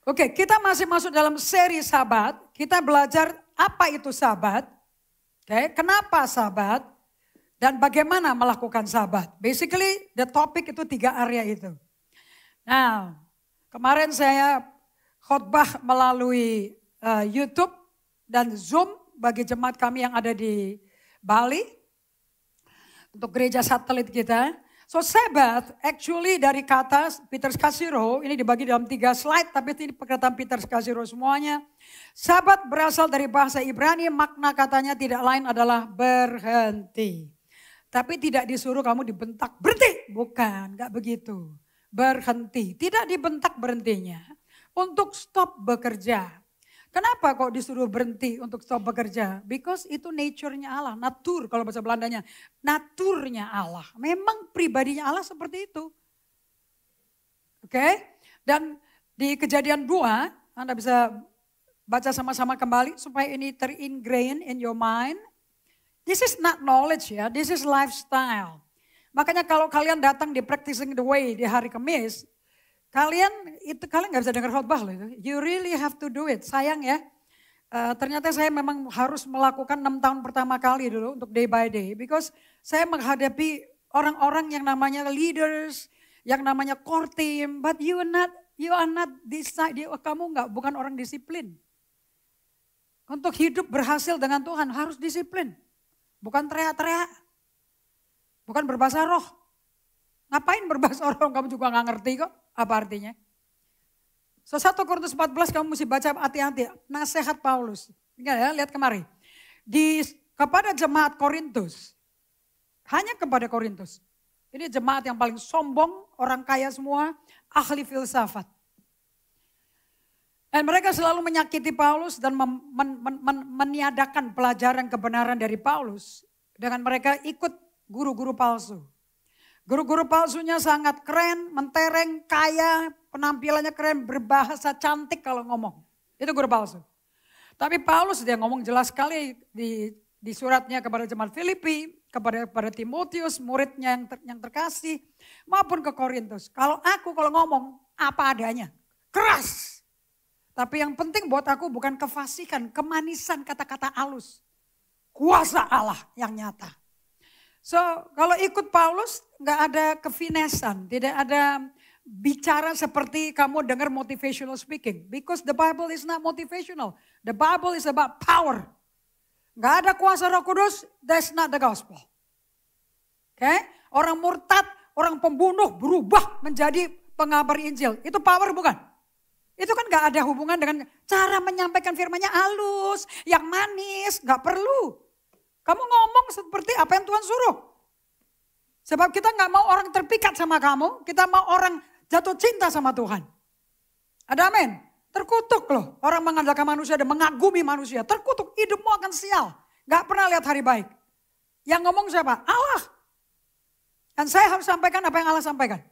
Oke, kita masih masuk dalam seri Sabat. Kita belajar apa itu Sabat. Oke, kenapa Sabat dan bagaimana melakukan Sabat. Basically, the topic itu 3 area itu. Nah, kemarin saya khotbah melalui YouTube dan Zoom bagi jemaat kami yang ada di Bali untuk gereja satelit kita. So Sabat actually dari kata Peter Scazzero, ini dibagi dalam 3 slide tapi ini perkataan Peter Scazzero semuanya. Sabat berasal dari bahasa Ibrani, makna katanya tidak lain adalah berhenti. Tapi tidak disuruh kamu dibentak, berhenti. Bukan, gak begitu. Berhenti, tidak dibentak berhentinya. Untuk stop bekerja. Kenapa kok disuruh berhenti untuk stop bekerja? Because itu nature-nya Allah, natur kalau bahasa Belandanya. Naturnya Allah, memang pribadinya Allah seperti itu. Oke, dan di Kejadian 2, Anda bisa baca sama-sama kembali supaya ini ter-ingrain in your mind. This is not knowledge ya, this is lifestyle. Makanya kalau kalian datang di Practicing the Way di hari Kamis, kalian gak bisa dengar khotbah loh itu. You really have to do it. Sayang ya, ternyata saya memang harus melakukan 6 tahun pertama kali dulu untuk day by day. Because saya menghadapi orang-orang yang namanya leaders, yang namanya core team. But you are not kamu bukan orang disiplin. Untuk hidup berhasil dengan Tuhan harus disiplin. Bukan teriak-teriak. Bukan berbahasa roh. Ngapain berbahasa roh kamu juga gak ngerti kok. Apa artinya? So 1 Korintus 14 kamu mesti baca hati-hati. Nasihat Paulus. Lihat kemari. Kepada jemaat Korintus. Hanya kepada Korintus. Ini jemaat yang paling sombong. Orang kaya semua. Ahli filsafat. Dan mereka selalu menyakiti Paulus. Dan meniadakan pelajaran kebenaran dari Paulus. Dengan mereka ikut guru-guru palsu. Guru-guru palsunya sangat keren, mentereng, kaya, penampilannya keren, berbahasa cantik kalau ngomong. Itu guru palsu. Tapi Paulus dia ngomong jelas sekali di suratnya kepada jemaat Filipi, kepada Timotius, muridnya yang terkasih, maupun ke Korintus. Kalau ngomong apa adanya, keras. Tapi yang penting buat aku bukan kefasikan, kemanisan kata-kata halus. Kuasa Allah yang nyata. So kalau ikut Paulus nggak ada kefinesan, tidak ada bicara seperti kamu dengar motivational speaking. Because the Bible is not motivational, the Bible is about power. Nggak ada kuasa Roh Kudus, that's not the gospel. Oke, orang murtad, orang pembunuh berubah menjadi pengabar Injil, itu power bukan? Itu kan nggak ada hubungan dengan cara menyampaikan firman-Nya halus, yang manis, nggak perlu. Kamu ngomong seperti apa yang Tuhan suruh. Sebab kita gak mau orang terpikat sama kamu. Kita mau orang jatuh cinta sama Tuhan. Ada amin. Terkutuk loh. Orang mengandalkan manusia dan mengagumi manusia. Terkutuk. Hidupmu akan sial. Gak pernah lihat hari baik. Yang ngomong siapa? Allah. Dan saya harus sampaikan apa yang Allah sampaikan.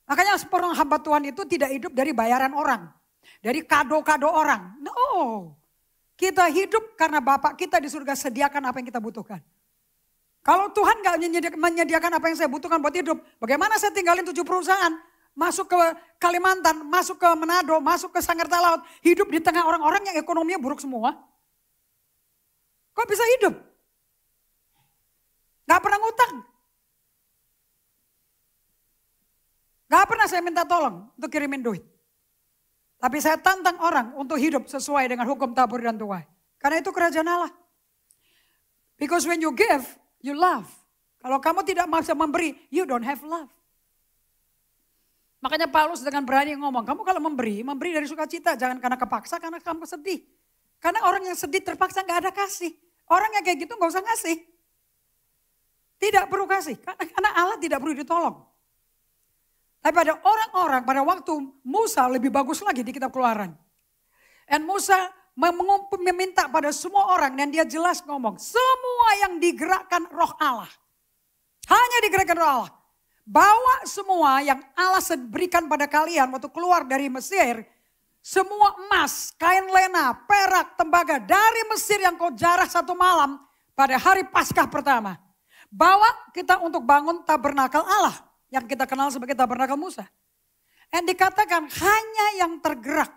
Makanya seorang hamba Tuhan itu tidak hidup dari bayaran orang. Dari kado-kado orang. No. Kita hidup karena Bapak kita di surga sediakan apa yang kita butuhkan. Kalau Tuhan gak menyediakan apa yang saya butuhkan buat hidup. Bagaimana saya tinggalin 7 perusahaan. Masuk ke Kalimantan, masuk ke Manado, masuk ke Sanggerta Laut. Hidup di tengah orang-orang yang ekonominya buruk semua. Kok bisa hidup? Gak pernah ngutang. Gak pernah saya minta tolong untuk kirimin duit. Tapi saya tantang orang untuk hidup sesuai dengan hukum tabur dan tuai. Karena itu kerajaan Allah. Because when you give, you love. Kalau kamu tidak bisa memberi, you don't have love. Makanya Paulus dengan berani ngomong, kamu kalau memberi dari sukacita. Jangan karena kepaksa, karena kamu sedih. Karena orang yang sedih terpaksa gak ada kasih. Orang yang kayak gitu gak usah ngasih. Tidak perlu kasih, karena Allah tidak perlu ditolong. Tapi pada orang-orang pada waktu Musa lebih bagus lagi di kitab Keluaran. Dan Musa meminta pada semua orang dan dia jelas ngomong. Semua yang digerakkan roh Allah. Hanya digerakkan roh Allah. Bawa semua yang Allah berikan pada kalian waktu keluar dari Mesir. Semua emas, kain lena, perak, tembaga dari Mesir yang kau jarah 1 malam pada hari Paskah pertama. Bawa kita untuk bangun tabernakel Allah. Yang kita kenal sebagai tabernakel Musa. Dan dikatakan hanya yang tergerak.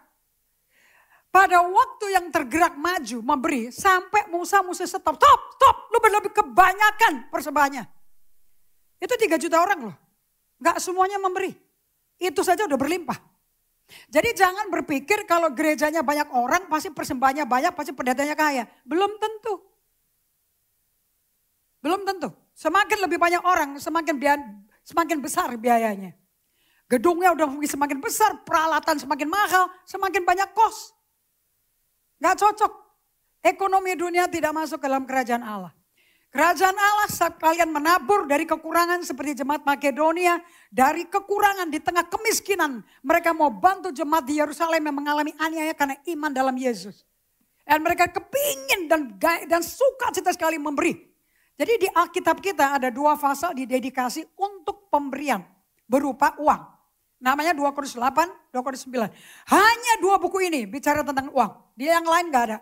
Pada waktu yang tergerak maju memberi, sampai Musa mesti stop, lu lebih kebanyakan persembahannya. Itu 3 juta orang loh. Gak semuanya memberi. Itu saja udah berlimpah. Jadi jangan berpikir kalau gerejanya banyak orang, pasti persembahannya banyak, pasti pendetanya kaya. Belum tentu. Belum tentu. Semakin lebih banyak orang, semakin besar biayanya. Gedungnya udah semakin besar, peralatan semakin mahal, semakin banyak kos. Gak cocok. Ekonomi dunia tidak masuk dalam kerajaan Allah. Kerajaan Allah saat kalian menabur dari kekurangan seperti jemaat Makedonia. Dari kekurangan di tengah kemiskinan. Mereka mau bantu jemaat di Yerusalem yang mengalami aniaya karena iman dalam Yesus. Dan mereka kepingin dan suka cita sekali memberi. Jadi di Alkitab kita ada 2 pasal didedikasi untuk pemberian berupa uang. Namanya 2 Korintus 8, 2 Korintus 9. Hanya 2 buku ini bicara tentang uang. Dia yang lain gak ada.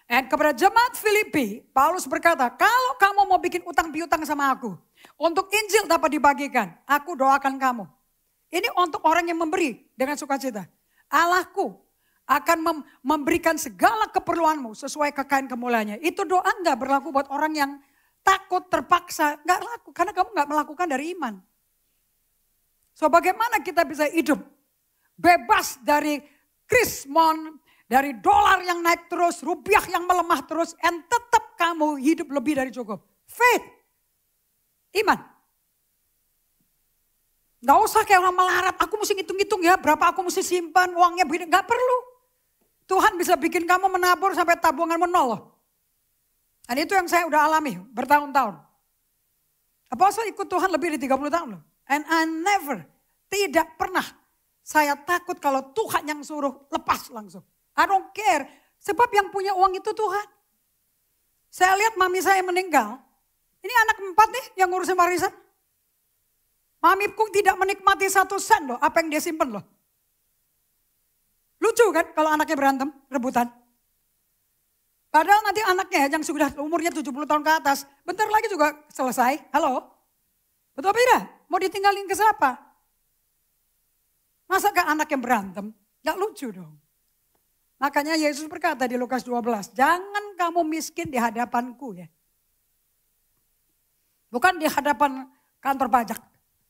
Dan kepada jemaat Filipi, Paulus berkata, kalau kamu mau bikin utang piutang sama aku, untuk Injil dapat dibagikan, aku doakan kamu. Ini untuk orang yang memberi dengan sukacita. Allahku akan memberikan segala keperluanmu sesuai kekayaan kemuliaannya. Itu doa enggak berlaku buat orang yang takut, terpaksa. Enggak laku, karena kamu enggak melakukan dari iman. So bagaimana kita bisa hidup bebas dari krismon, dari dolar yang naik terus, rupiah yang melemah terus, and tetap kamu hidup lebih dari cukup. Faith. Iman. Gak usah kayak orang melarat, aku mesti ngitung-ngitung ya, berapa aku mesti simpan, uangnya begini. Gak perlu. Tuhan bisa bikin kamu menabur sampai tabunganmu nol loh. Dan itu yang saya udah alami bertahun-tahun. Apalagi ikut Tuhan lebih dari 30 tahun loh. And I never, tidak pernah saya takut kalau Tuhan yang suruh lepas langsung. I don't care. Sebab yang punya uang itu Tuhan. Saya lihat mami saya meninggal. Ini anak 4 nih yang ngurusin warisan. Mamiku tidak menikmati 1 sen loh. Apa yang dia simpen loh. Lucu kan kalau anaknya berantem, rebutan. Padahal nanti anaknya yang sudah umurnya 70 tahun ke atas. Bentar lagi juga selesai. Halo? Betul apa tidak? Mau ditinggalin ke siapa? Masa kan anak yang berantem? Gak lucu dong. Makanya Yesus berkata di Lukas 12, jangan kamu miskin di hadapanku ya. Bukan di hadapan kantor pajak.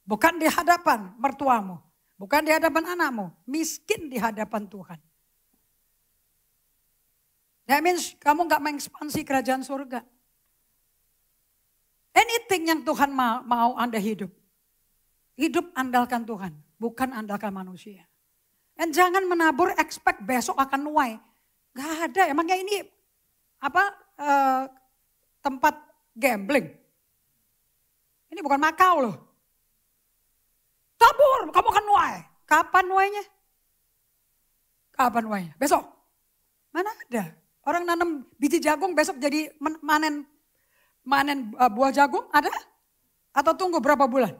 Bukan di hadapan mertuamu. Bukan di hadapan anakmu. Miskin di hadapan Tuhan. That means kamu gak mengekspansi kerajaan surga. Anything yang Tuhan mau Anda hidup. Hidup andalkan Tuhan. Bukan andalkan manusia. Dan jangan menabur expect besok akan nuai. Gak ada, emangnya ini tempat gambling. Ini bukan Makau loh. Tabur, kamu akan nuai. Kapan nuainya? Kapan nuainya? Besok? Mana ada? Orang nanam biji jagung besok jadi manen buah jagung ada? Atau tunggu berapa bulan?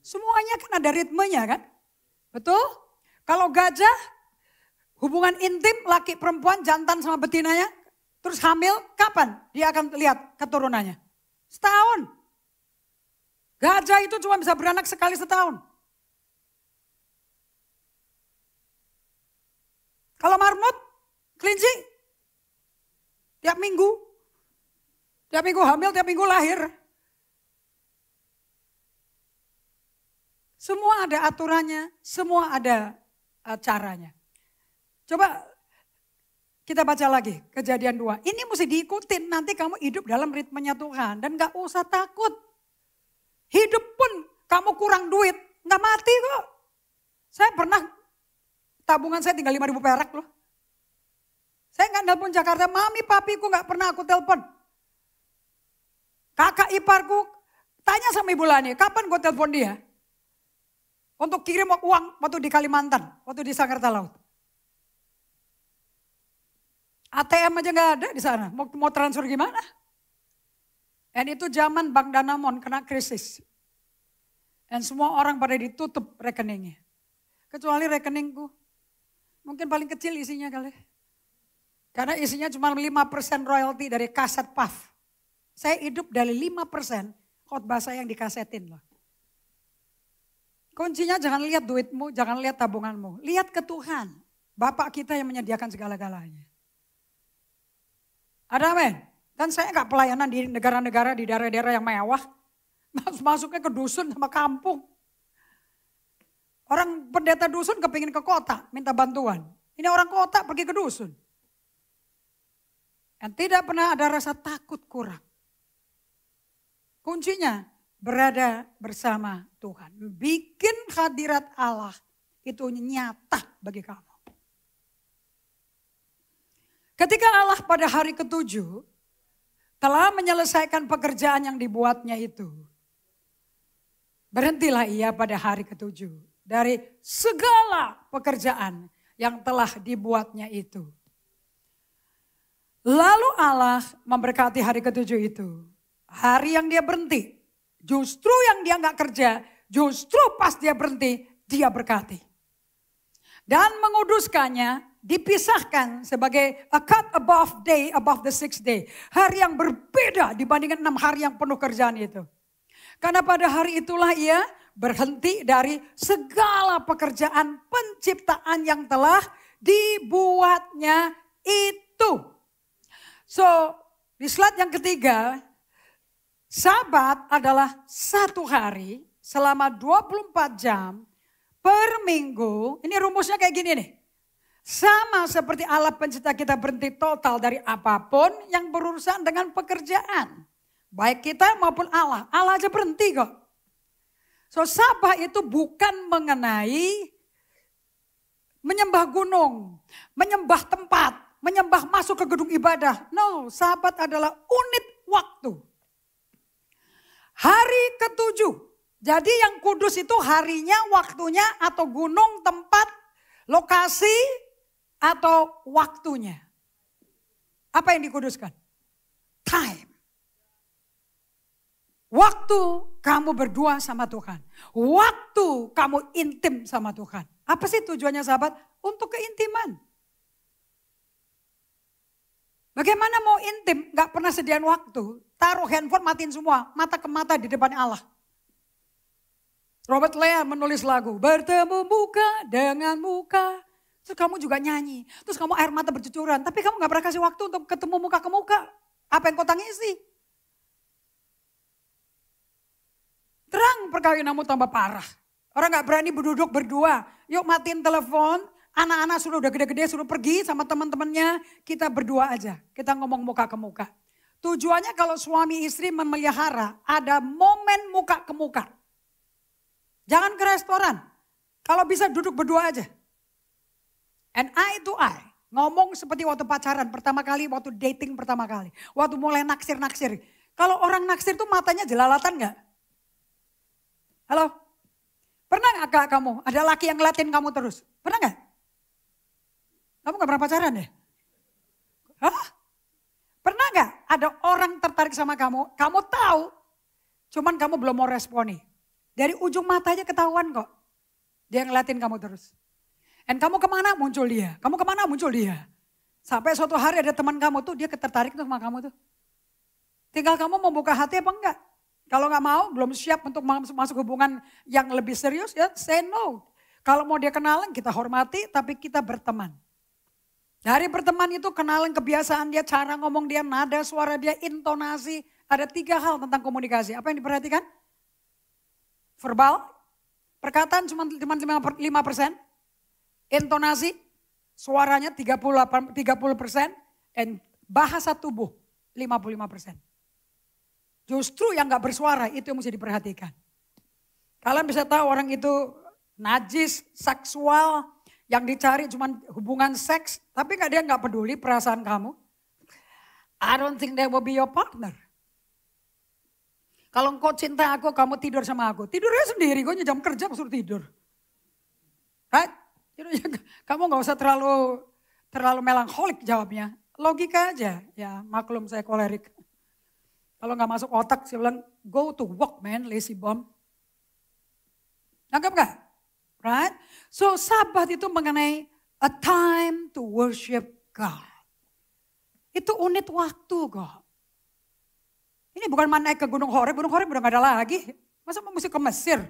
Semuanya kan ada ritmenya kan? Betul? Kalau gajah, hubungan intim laki perempuan, jantan sama betinanya, terus hamil, kapan dia akan lihat keturunannya? Setahun. Gajah itu cuma bisa beranak sekali setahun. Kalau marmut, kelinci, tiap minggu hamil, tiap minggu lahir. Semua ada aturannya, semua ada caranya. Coba kita baca lagi Kejadian 2. Ini mesti diikutin, nanti kamu hidup dalam ritmenya Tuhan. Dan gak usah takut. Hidup pun kamu kurang duit, gak mati kok. Saya pernah, tabungan saya tinggal 5.000 perak loh. Saya gak nelpon Jakarta, mami papiku gak pernah aku telepon. Kakak iparku tanya sama Ibu Lani, kapan gue telepon dia? Untuk kirim uang waktu di Kalimantan, waktu di Sangarta Laut. ATM aja gak ada di sana, mau transfer gimana? Dan itu zaman Bank Danamon kena krisis. Dan semua orang pada ditutup rekeningnya. Kecuali rekeningku, mungkin paling kecil isinya kali. Karena isinya cuma 5% royalti dari kaset PAF. Saya hidup dari 5% khotbah saya yang dikasetin loh. Kuncinya jangan lihat duitmu, jangan lihat tabunganmu. Lihat ke Tuhan. Bapak kita yang menyediakan segala-galanya. Ada amin? Dan saya gak pelayanan di negara-negara, di daerah-daerah yang mewah. Masuknya ke dusun sama kampung. Orang pendeta dusun kepingin ke kota, minta bantuan. Ini orang kota pergi ke dusun. Dan tidak pernah ada rasa takut kurang. Kuncinya berada bersama Tuhan. Bikin hadirat Allah itu nyata bagi kamu. Ketika Allah pada hari ketujuh telah menyelesaikan pekerjaan yang dibuatnya itu. Berhentilah ia pada hari ketujuh dari segala pekerjaan yang telah dibuatnya itu. Lalu Allah memberkati hari ketujuh itu. Hari yang dia berhenti. Justru yang dia gak kerja, justru pas dia berhenti, dia berkati. Dan menguduskannya, dipisahkan sebagai a cut above day, above the sixth day. Hari yang berbeda dibandingkan 6 hari yang penuh kerjaan itu. Karena pada hari itulah ia berhenti dari segala pekerjaan penciptaan yang telah dibuatnya itu. So, di slide yang ketiga, Sabat adalah satu hari selama 24 jam per minggu. Ini rumusnya kayak gini nih. Sama seperti Allah pencipta kita berhenti total dari apapun yang berurusan dengan pekerjaan. Baik kita maupun Allah. Allah aja berhenti kok. So Sabat itu bukan mengenai menyembah gunung, menyembah tempat, menyembah masuk ke gedung ibadah. No, Sabat adalah unit waktu. Hari ketujuh. Jadi yang kudus itu harinya, waktunya, atau gunung, tempat, lokasi, atau waktunya. Apa yang dikuduskan? Time. Waktu kamu berdua sama Tuhan. Waktu kamu intim sama Tuhan. Apa sih tujuannya sahabat? Untuk keintiman. Bagaimana mau intim? Gak pernah sediain waktu. Taruh handphone, matiin semua. Mata ke mata di depan Allah. Robert Lea menulis lagu. Bertemu muka dengan muka. Terus kamu juga nyanyi. Terus kamu air mata bercucuran. Tapi kamu gak pernah kasih waktu untuk ketemu muka ke muka. Apa yang kau tangisi? Terang perkawinanmu tambah parah. Orang gak berani berduduk berdua. Yuk matiin telepon. Anak-anak sudah udah gede-gede suruh pergi sama teman-temannya. Kita berdua aja. Kita ngomong muka ke muka. Tujuannya kalau suami istri memelihara, ada momen muka ke muka. Jangan ke restoran. Kalau bisa duduk berdua aja. And eye to eye. Ngomong seperti waktu pacaran pertama kali, waktu dating pertama kali. Waktu mulai naksir-naksir. Kalau orang naksir tuh matanya jelalatan gak? Halo? Pernah gak kamu? Ada laki yang ngeliatin kamu terus? Pernah gak? Kamu gak pernah pacaran ya? Hah? Pernah gak ada orang tertarik sama kamu, kamu tahu, cuman kamu belum mau responi. Dari ujung mata aja ketahuan kok. Dia ngeliatin kamu terus. Dan kamu kemana muncul dia, kamu kemana muncul dia. Sampai suatu hari ada teman kamu tuh, dia tertarik tuh sama kamu tuh. Tinggal kamu mau buka hati apa enggak. Kalau gak mau, belum siap untuk masuk hubungan yang lebih serius, ya say no. Kalau mau dia kenalan, kita hormati, tapi kita berteman. Dari berteman itu kenalan kebiasaan dia, cara ngomong dia, nada suara dia, intonasi. Ada 3 hal tentang komunikasi. Apa yang diperhatikan? Verbal, perkataan cuma 5%. Intonasi, suaranya 30%. Dan bahasa tubuh 55%. Justru yang gak bersuara itu yang mesti diperhatikan. Kalian bisa tahu orang itu najis, seksual, yang dicari cuma hubungan seks, tapi dia nggak peduli perasaan kamu. I don't think they will be your partner. Kalau engkau cinta aku, kamu tidur sama aku. Tidurnya sendiri, kok jam kerja suruh tidur. Right? Kamu nggak usah terlalu melankolik jawabnya. Logika aja, ya maklum saya kolerik. Kalau nggak masuk otak, saya bilang go to work man, lazy bum. Nangkep nggak? Right? So Sabat itu mengenai a time to worship God. Itu unit waktu kok. Ini bukan naik ke Gunung Horeb udah gak ada lagi. Masa mesti ke Mesir?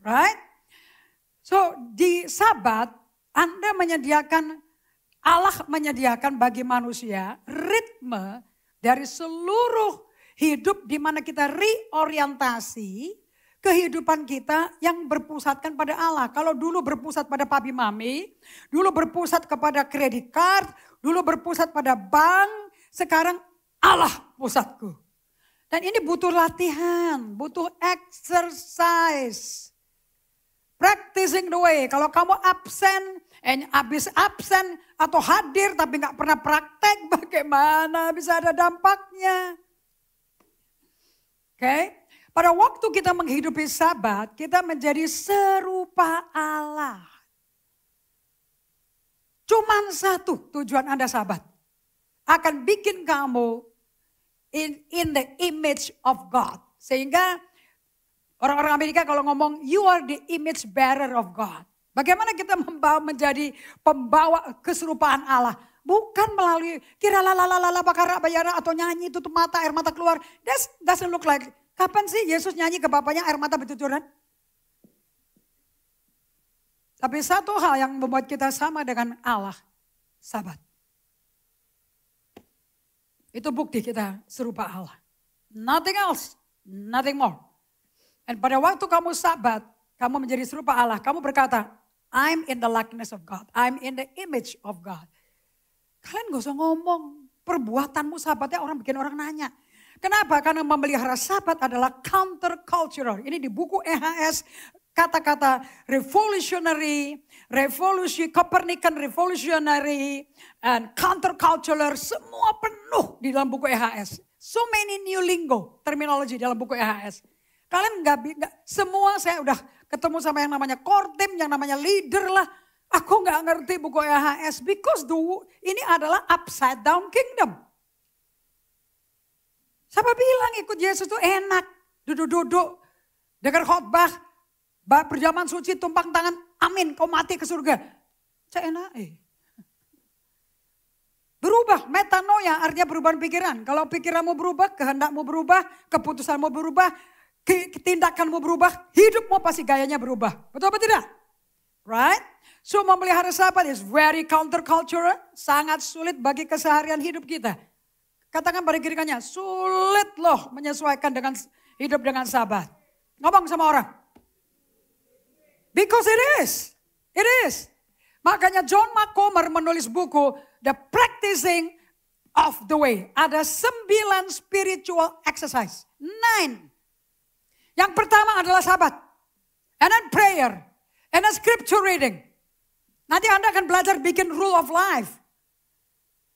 Right? So di Sabat Allah menyediakan bagi manusia ritme dari seluruh hidup di mana kita reorientasi kehidupan kita yang berpusatkan pada Allah. Kalau dulu berpusat pada papi mami, dulu berpusat kepada kredit card, dulu berpusat pada bank, sekarang Allah pusatku. Dan ini butuh latihan, butuh exercise. Practicing the way. Kalau kamu absen, habis absen atau hadir tapi gak pernah praktek, bagaimana bisa ada dampaknya? Oke. Pada waktu kita menghidupi Sabat, kita menjadi serupa Allah. Cuman satu tujuan Anda Sabat. Akan bikin kamu in the image of God. Sehingga orang-orang Amerika kalau ngomong, you are the image bearer of God. Bagaimana kita menjadi pembawa keserupaan Allah. Bukan melalui kira lalalala bakara bayara atau nyanyi tutup mata air mata keluar. That doesn't look like. Kapan sih Yesus nyanyi ke Bapaknya air mata bercucuran? Tapi satu hal yang membuat kita sama dengan Allah, Sabat. Itu bukti kita serupa Allah. Nothing else, nothing more. Dan pada waktu kamu Sabat, kamu menjadi serupa Allah. Kamu berkata, I'm in the likeness of God. I'm in the image of God. Kalian gak usah ngomong. Perbuatanmu Sabatnya bikin orang nanya. Kenapa? Karena memelihara Sabat adalah countercultural. Ini di buku EHS kata-kata revolutionary, Copernican revolutionary, and countercultural semua penuh di dalam buku EHS. So many new lingo, terminologi dalam buku EHS. Kalian nggak semua saya udah ketemu sama yang namanya core team, yang namanya leader lah. Aku nggak ngerti buku EHS because ini adalah upside down kingdom. Siapa bilang ikut Yesus itu enak. Duduk-duduk. Dengar khotbah. Berjaman suci tumpang tangan. Amin kau mati ke surga. Saya enak Berubah. Metanoia artinya perubahan pikiran. Kalau pikiranmu berubah, kehendakmu berubah, keputusanmu berubah, tindakanmu berubah, hidupmu pasti gayanya berubah. Betul apa tidak? Right? So memelihara Sabat is very countercultural. Sangat sulit bagi keseharian hidup kita. Katakan pada kiri kanannya, sulit loh menyesuaikan dengan hidup dengan Sabat. Ngomong sama orang. Because it is. It is. Makanya John McComber menulis buku The Practicing of the Way. Ada 9 spiritual exercise. 9. Yang pertama adalah Sabat. And then prayer. And then scripture reading. Nanti Anda akan belajar bikin rule of life.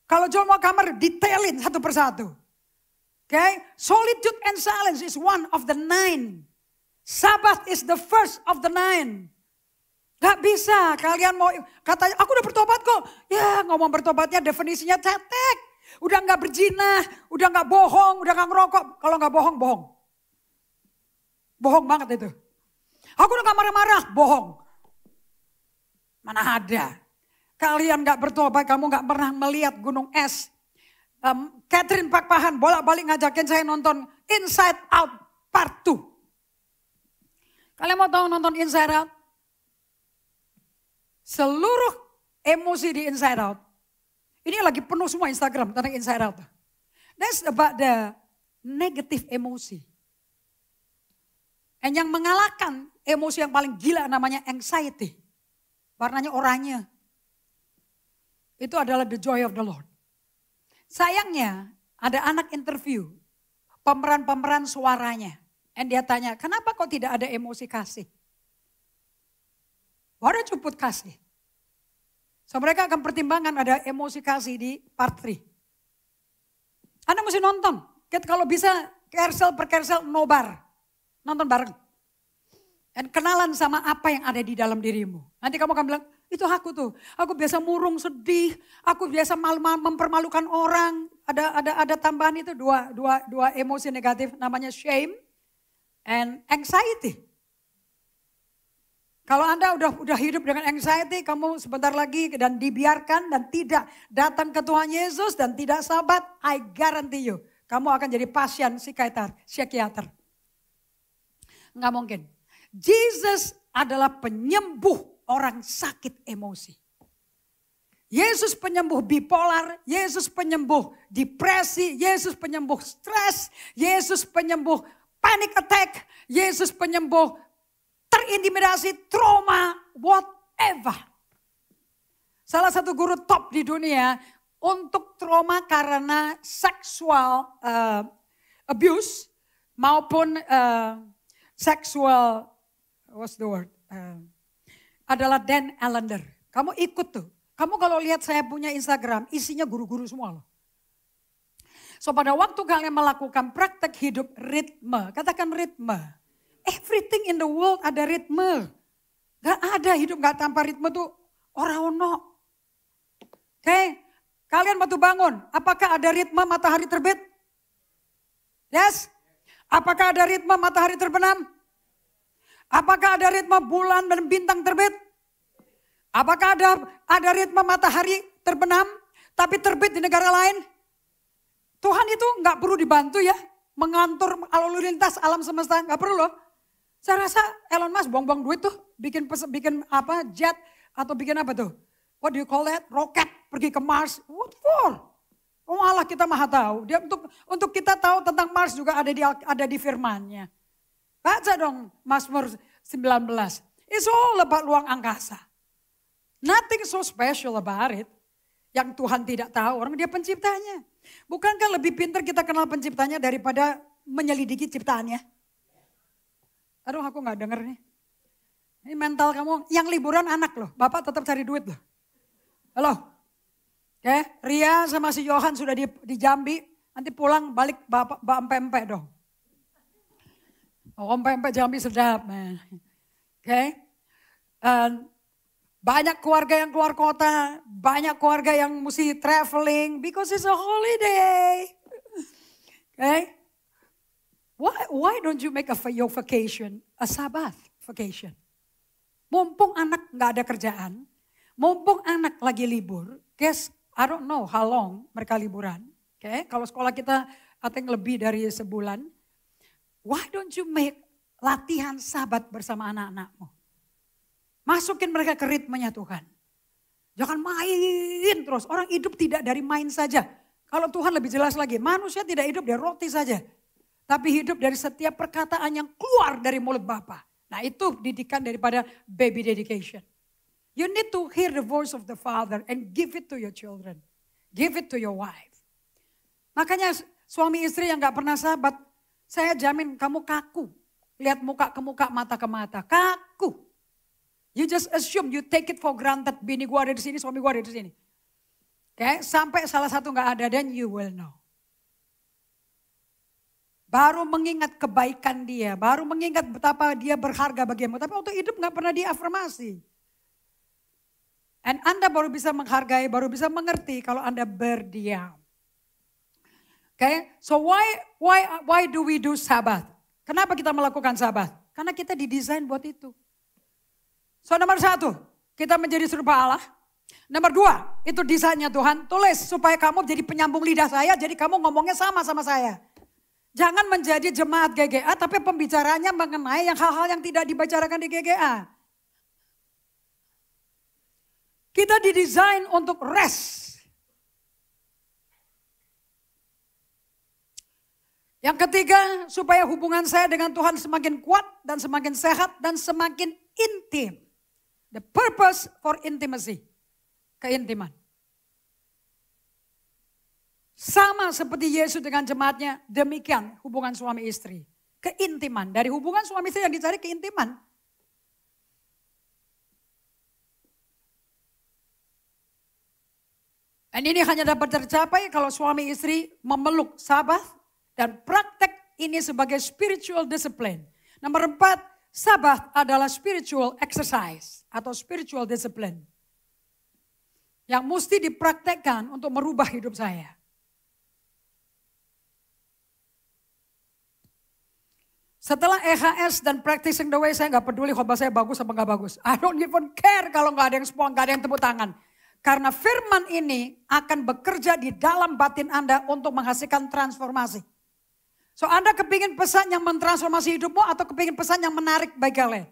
Kalau John McComber detailin satu persatu. Okay? Solitude and silence is one of the 9. Sabat is the first of the 9. Gak bisa kalian mau katanya aku udah bertobat kok. Ya ngomong bertobatnya definisinya cetek. Udah gak berzina, udah gak bohong, udah gak ngerokok. Kalau gak bohong, bohong. Bohong banget itu. Aku udah gak marah-marah, bohong. Mana ada. Kalian gak bertobat, kamu gak pernah melihat gunung es. Catherine Pakpahan bolak-balik ngajakin saya nonton Inside Out Part 2. Kalian mau tahu nonton Inside Out? Seluruh emosi di Inside Out. Ini lagi penuh semua Instagram tentang Inside Out. That's about the negative emosi. Dan yang mengalahkan emosi yang paling gila namanya anxiety. Warnanya oranye. Itu adalah the joy of the Lord. Sayangnya ada anak interview pemeran-pemeran suaranya. Dan dia tanya, kenapa kok tidak ada emosi kasih? Why don't you put kasih? So mereka akan pertimbangkan ada emosi kasih di part 3. Anda mesti nonton. Kalau bisa kersel per kersel nobar. Nonton bareng. Dan kenalan sama apa yang ada di dalam dirimu. Nanti kamu akan bilang, itu aku tuh. Aku biasa murung, sedih. Aku biasa mempermalukan orang. Ada tambahan itu dua emosi negatif. Namanya shame and anxiety. Kalau Anda udah hidup dengan anxiety, kamu sebentar lagi dan dibiarkan dan tidak datang ke Tuhan Yesus dan tidak Sabat, I guarantee you, kamu akan jadi pasien psikiater. Nggak mungkin. Jesus adalah penyembuh orang sakit emosi. Yesus penyembuh bipolar, Yesus penyembuh depresi, Yesus penyembuh stres, Yesus penyembuh panic attack, Yesus penyembuh terintimidasi, trauma, whatever. Salah satu guru top di dunia untuk trauma karena sexual abuse maupun sexual, what's the word, adalah Dan Allender. Kamu ikut tuh. Kamu kalau lihat saya punya Instagram, isinya guru-guru semua loh. So pada waktu kalian melakukan praktek hidup ritme, katakan ritme. Everything in the world ada ritme. Gak ada hidup gak tanpa ritme tuh ora-ono. Oke, kalian waktu bangun, apakah ada ritme matahari terbit? Yes? Apakah ada ritme matahari terbenam? Apakah ada ritme bulan dan bintang terbit? Apakah ada ritme matahari terbenam tapi terbit di negara lain? Tuhan itu nggak perlu dibantu ya, mengatur lalu lintas alam semesta, nggak perlu loh. Saya rasa Elon Musk buang-buang duit tuh, bikin apa jet atau bikin apa tuh? What do you call that? Roket pergi ke Mars. What for? Oh Allah kita maha tahu. Dia untuk kita tahu tentang Mars juga ada di firman-Nya. Baca dong Mazmur 19. It's all about ruang angkasa. Nothing so special about it. Yang Tuhan tidak tahu, orang dia penciptanya. Bukankah lebih pintar kita kenal penciptanya daripada menyelidiki ciptaannya? Aduh aku gak denger nih. Ini mental kamu, yang liburan anak loh. Bapak tetap cari duit loh. Halo? Oke, Ria sama si Johan sudah di Jambi. Nanti pulang balik bapak empek-empek dong. Oh empek-empek Jambi sedap. Oke. Banyak keluarga yang keluar kota, banyak keluarga yang mesti traveling because it's a holiday. Okay? Why don't you make your vacation a Sabbath vacation? Mumpung anak nggak ada kerjaan, mumpung anak lagi libur, guess I don't know how long mereka liburan. Okay? Kalau sekolah kita I think lebih dari sebulan, why don't you make latihan Sabat bersama anak-anakmu? Masukin mereka ke ritmenya Tuhan. Jangan main terus. Orang hidup tidak dari main saja. Kalau Tuhan lebih jelas lagi. Manusia tidak hidup dari roti saja. Tapi hidup dari setiap perkataan yang keluar dari mulut Bapa. Nah itu didikan daripada baby dedication. You need to hear the voice of the Father and give it to your children. Give it to your wife. Makanya suami istri yang gak pernah sahabat. Saya jamin kamu kaku. Lihat muka ke muka, mata ke mata. Kaku. You just assume, you take it for granted. Bini gue ada di sini, suami gue ada di sini. Okay? Sampai salah satu gak ada, then you will know. Baru mengingat kebaikan dia, baru mengingat betapa dia berharga bagimu. Tapi untuk hidup gak pernah diafirmasi. And Anda baru bisa menghargai, baru bisa mengerti kalau Anda berdiam. Okay? So why do we do Sabat? Kenapa kita melakukan Sabat? Karena kita didesain buat itu. So nomor 1, kita menjadi serupa Allah. Nomor 2, itu desainnya Tuhan. Tulis supaya kamu jadi penyambung lidah saya, jadi kamu ngomongnya sama saya. Jangan menjadi jemaat GGA, tapi pembicaranya mengenai hal-hal yang tidak dibicarakan di GGA. Kita didesain untuk rest. Yang ketiga, supaya hubungan saya dengan Tuhan semakin kuat dan semakin sehat dan semakin intim. The purpose for intimacy. Keintiman. Sama seperti Yesus dengan jemaatnya, demikian hubungan suami istri. Keintiman. Dari hubungan suami istri yang dicari keintiman. Dan ini hanya dapat tercapai kalau suami istri memeluk Sabat dan praktek ini sebagai spiritual discipline. Nomor 4. Sabat adalah spiritual exercise atau spiritual discipline. Yang mesti dipraktekkan untuk merubah hidup saya. Setelah EHS dan practicing the way, saya gak peduli khotbah saya bagus apa gak bagus. I don't even care kalau gak ada yang spong, gak ada yang tepuk tangan. Karena firman ini akan bekerja di dalam batin Anda untuk menghasilkan transformasi. So Anda kepingin pesan yang mentransformasi hidupmu atau kepingin pesan yang menarik bagi kalian?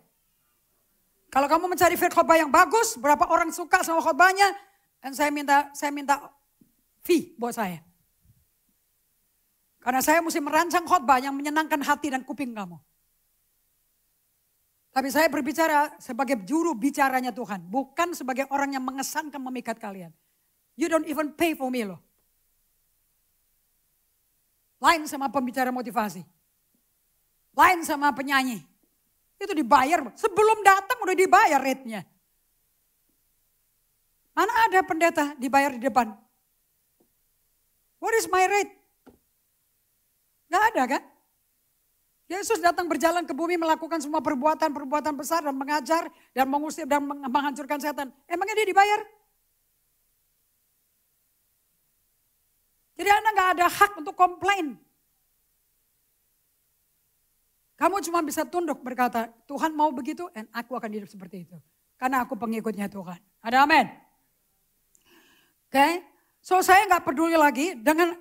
Kalau kamu mencari khotbah yang bagus, berapa orang suka sama khotbahnya, dan saya minta fee buat saya. Karena saya mesti merancang khotbah yang menyenangkan hati dan kuping kamu. Tapi saya berbicara sebagai juru bicaranya Tuhan, bukan sebagai orang yang mengesankan memikat kalian. You don't even pay for me loh. Lain sama pembicara motivasi. Lain sama penyanyi. Itu dibayar. Sebelum datang udah dibayar rate-nya. Mana ada pendeta dibayar di depan? What is my rate? Gak ada kan? Yesus datang berjalan ke bumi melakukan semua perbuatan-perbuatan besar dan mengajar dan mengusir dan menghancurkan setan. Emangnya dia dibayar? Jadi Anda gak ada hak untuk komplain. Kamu cuma bisa tunduk berkata, Tuhan mau begitu dan aku akan hidup seperti itu. Karena aku pengikutnya Tuhan. Ada amin? Oke, so saya gak peduli lagi dengan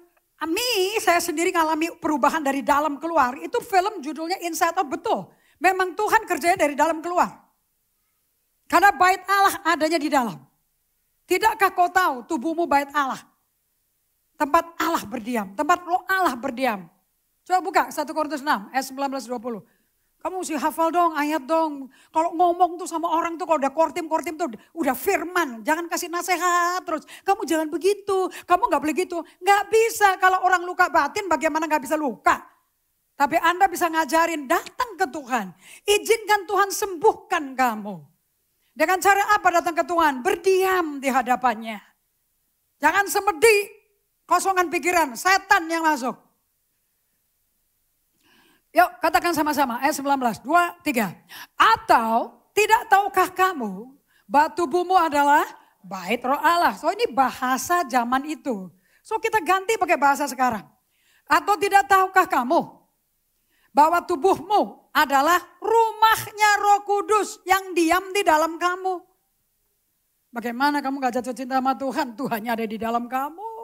saya sendiri ngalami perubahan dari dalam keluar. Itu film judulnya Inside Out, betul. Memang Tuhan kerjanya dari dalam keluar. Karena bait Allah adanya di dalam. Tidakkah kau tahu tubuhmu bait Allah? Tempat Allah berdiam, tempat roh Allah berdiam. Coba buka 1 Korintus 6 ayat 19-20. Kamu mesti hafal dong, ayat dong. Kalau ngomong tuh sama orang tuh kalau udah kortim tuh udah firman. Jangan kasih nasihat terus. Kamu jangan begitu, kamu gak boleh gitu. Gak bisa kalau orang luka batin bagaimana gak bisa luka. Tapi Anda bisa ngajarin, datang ke Tuhan. Izinkan Tuhan sembuhkan kamu. Dengan cara apa datang ke Tuhan? Berdiam di hadapannya. Jangan semedi, kosongan pikiran, setan yang masuk. Yuk katakan sama-sama ayat 19, 2, 3. Atau tidak tahukah kamu bahwa tubuhmu adalah bait roh Allah. So ini bahasa zaman itu. So kita ganti pakai bahasa sekarang. Atau tidak tahukah kamu bahwa tubuhmu adalah rumahnya Roh Kudus yang diam di dalam kamu. Bagaimana kamu gak jatuh cinta sama Tuhan? Tuhannya ada di dalam kamu.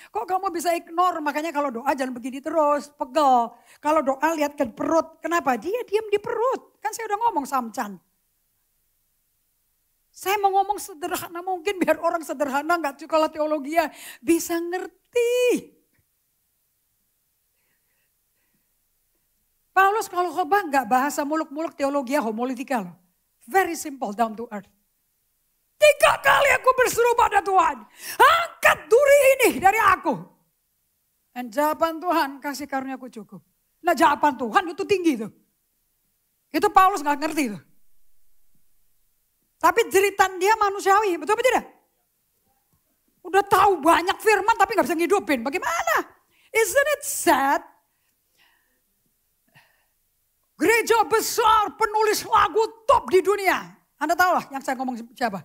Kok kamu bisa ignore? Makanya kalau doa jangan begini terus, pegel. Kalau doa lihat ke perut, kenapa? Dia diam di perut. Kan saya udah ngomong samcan. Saya mau ngomong sederhana mungkin biar orang sederhana gak sekolah teologi ya bisa ngerti. Paulus kalau khotbah gak bahasa muluk-muluk teologi homiletika loh. Very simple, down to earth. 3 kali aku berseru pada Tuhan. Angkat duri ini dari aku. Dan jawaban Tuhan, kasih karuniaku cukup. Nah jawaban Tuhan itu tinggi tuh. Itu Paulus gak ngerti tuh. Tapi jeritan dia manusiawi, betul apa tidak? Udah tahu banyak firman tapi gak bisa ngidupin. Bagaimana? Isn't it sad? Gereja besar penulis lagu top di dunia. Anda tahu lah yang saya ngomong siapa?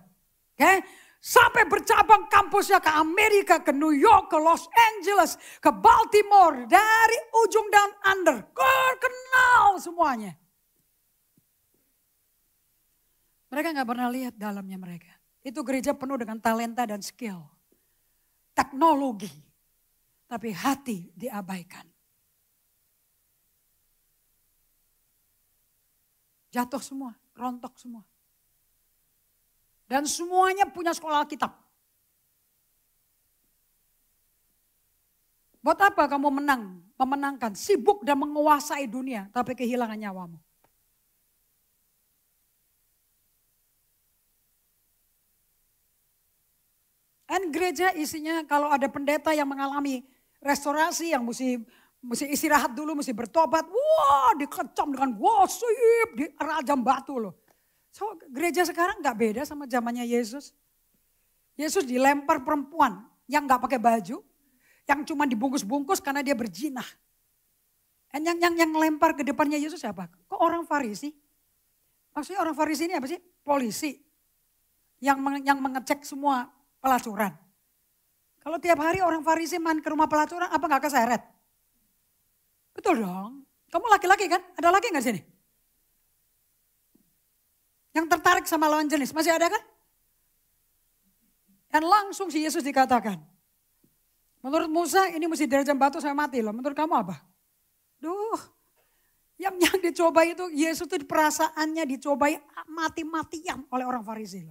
Okay. Sampai bercabang kampusnya ke Amerika, ke New York, ke Los Angeles, ke Baltimore. Dari ujung down under. Kenal semuanya. Mereka gak pernah lihat dalamnya mereka. Itu gereja penuh dengan talenta dan skill. Teknologi. Tapi hati diabaikan. Jatuh semua, rontok semua. Dan semuanya punya sekolah Alkitab. Buat apa kamu memenangkan, sibuk dan menguasai dunia, tapi kehilangan nyawamu? Dan gereja isinya kalau ada pendeta yang mengalami restorasi, yang mesti istirahat dulu, mesti bertobat. Wah, dikecam dengan gosip, dirajam batu loh. So, gereja sekarang gak beda sama zamannya Yesus. Yesus dilempar perempuan yang gak pakai baju, yang cuma dibungkus-bungkus karena dia berjinah. Dan yang lempar ke depannya Yesus siapa? Kok orang Farisi? Maksudnya orang Farisi ini apa sih? Polisi. Yang mengecek semua pelacuran. Kalau tiap hari orang Farisi main ke rumah pelacuran, apa gak keseret? Betul dong. Kamu laki-laki kan? Ada laki gak di sini? Yang tertarik sama lawan jenis, masih ada kan? Dan langsung si Yesus dikatakan. Menurut Musa ini mesti dirajam batu sampai mati loh. Menurut kamu apa? Duh, yang dicoba itu, Yesus itu perasaannya dicobai mati-matian oleh orang Farisi.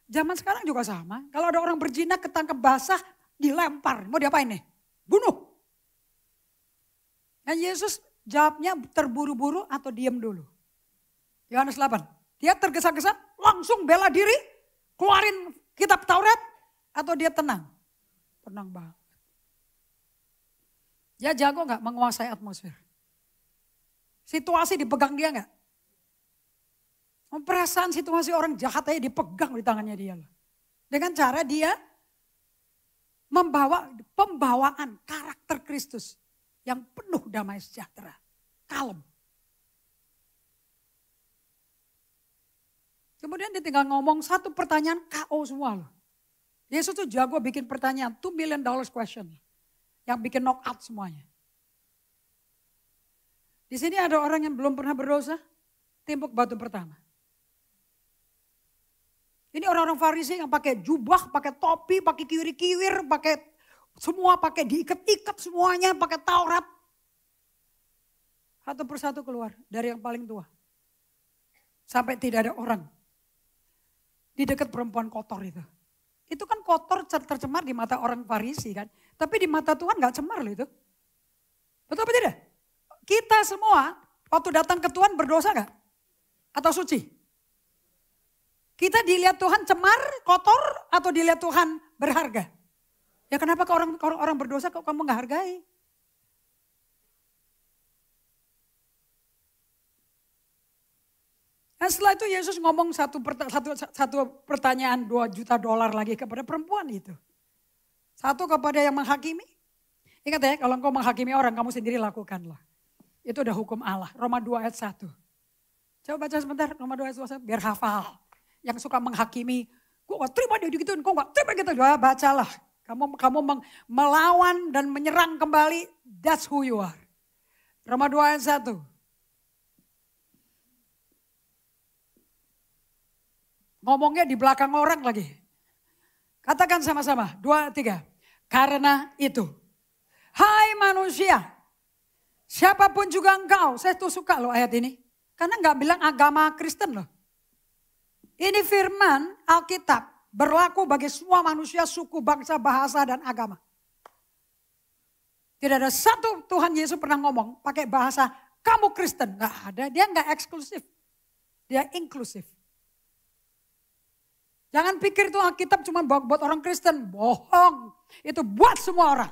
Zaman sekarang juga sama. Kalau ada orang berzina ketangkep basah, dilempar. Mau diapain nih? Bunuh. Dan Yesus jawabnya terburu-buru atau diam dulu. Yohanes 8. Dia tergesa-gesa langsung bela diri, keluarin kitab Taurat, atau dia tenang? Tenang banget. Dia jago gak menguasai atmosfer? Situasi dipegang dia gak? Perasaan situasi orang jahat aja dipegang di tangannya dia. Dengan cara dia membawa pembawaan karakter Kristus yang penuh damai sejahtera. Kalem. Kemudian dia tinggal ngomong satu pertanyaan KO semua loh. Yesus tuh jago bikin pertanyaan, $2 million question. Yang bikin knock out semuanya. Di sini ada orang yang belum pernah berdosa, timbuk batu pertama. Ini orang-orang Farisi yang pakai jubah, pakai topi, pakai kiwir-kiwir, pakai semua pakai diikat-ikat semuanya, pakai Taurat. Satu persatu keluar dari yang paling tua. Sampai tidak ada orang di dekat perempuan kotor itu. Itu kan kotor tercemar di mata orang Farisi kan. Tapi di mata Tuhan gak cemar loh itu. Betul apa tidak? Kita semua waktu datang ke Tuhan berdosa gak? Atau suci? Kita dilihat Tuhan cemar, kotor, atau dilihat Tuhan berharga? Ya kenapa orang berdosa kok kamu gak hargai? Dan setelah itu Yesus ngomong satu pertanyaan $2 juta lagi kepada perempuan itu. Satu kepada yang menghakimi. Ingat ya, kalau engkau menghakimi orang, kamu sendiri lakukanlah. Itu udah hukum Allah. Roma 2 ayat 1. Coba baca sebentar, Roma 2 ayat 1, biar hafal. Yang suka menghakimi, gue gak terima dia digituin, gue gak terima gitu. Bacalah. Kamu melawan dan menyerang kembali, that's who you are. Roma 2 ayat 1. Ngomongnya di belakang orang lagi. Katakan sama-sama, 2, 3. Karena itu, hai manusia, siapapun juga engkau. Saya tuh suka loh ayat ini. Karena gak bilang agama Kristen loh. Ini firman Alkitab berlaku bagi semua manusia, suku, bangsa, bahasa, dan agama. Tidak ada satu Tuhan Yesus pernah ngomong pakai bahasa kamu Kristen. Gak ada, dia gak eksklusif. Dia inklusif. Jangan pikir itu Alkitab cuma buat orang Kristen. Bohong. Itu buat semua orang.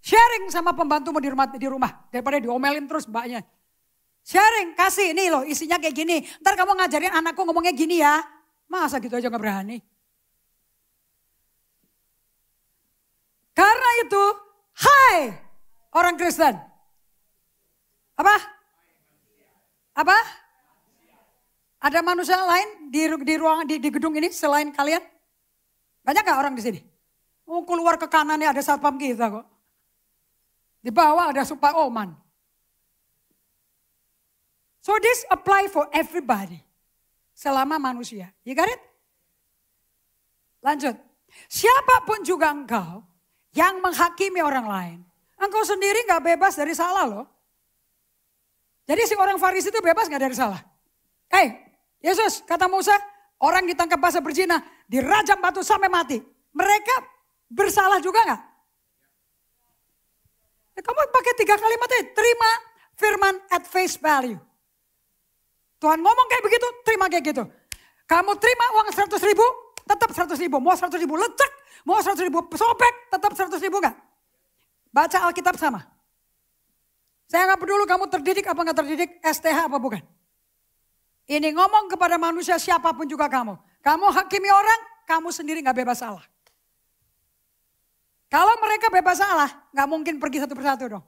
Sharing sama pembantumu di rumah. Daripada diomelin terus mbaknya. Sharing, kasih ini loh isinya kayak gini. Ntar kamu ngajarin anakku ngomongnya gini ya. Masa gitu aja gak berani. Karena itu, hai orang Kristen. Apa? Apa? Ada manusia lain di ruangan di gedung ini selain kalian? Banyak gak orang di sini? Oh, keluar ke kanannya ada satpam kita kok. Di bawah ada Pak Oman. So this apply for everybody. Selama manusia. You got it? Lanjut. Siapapun juga engkau yang menghakimi orang lain. Engkau sendiri gak bebas dari salah loh. Jadi si orang Farisi itu bebas gak dari salah? Yesus kata Musa, orang ditangkap basah berzina, dirajam batu sampai mati. Mereka bersalah juga gak? Ya, kamu pakai 3 kalimat aja, terima firman at face value. Tuhan ngomong kayak begitu, terima kayak gitu. Kamu terima uang 100.000, tetap 100.000. Mau 100.000 lecek, mau 100.000 sobek, tetap 100.000 gak? Baca Alkitab sama. Saya gak peduli kamu terdidik apa gak terdidik, STH apa bukan. Ini ngomong kepada manusia siapapun juga kamu. Kamu hakimi orang, kamu sendiri gak bebas salah. Kalau mereka bebas salah, gak mungkin pergi satu persatu dong.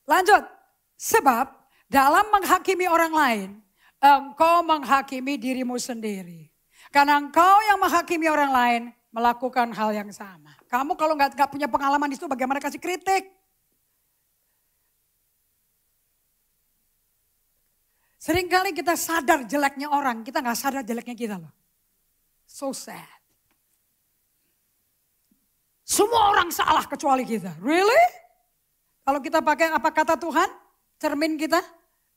Lanjut. Sebab dalam menghakimi orang lain, engkau menghakimi dirimu sendiri. Karena engkau yang menghakimi orang lain melakukan hal yang sama. Kamu kalau gak punya pengalaman di situ bagaimana kasih kritik? Seringkali kita sadar jeleknya orang, kita gak sadar jeleknya kita loh. So sad. Semua orang salah kecuali kita. Really? Kalau kita pakai apa kata Tuhan, cermin kita,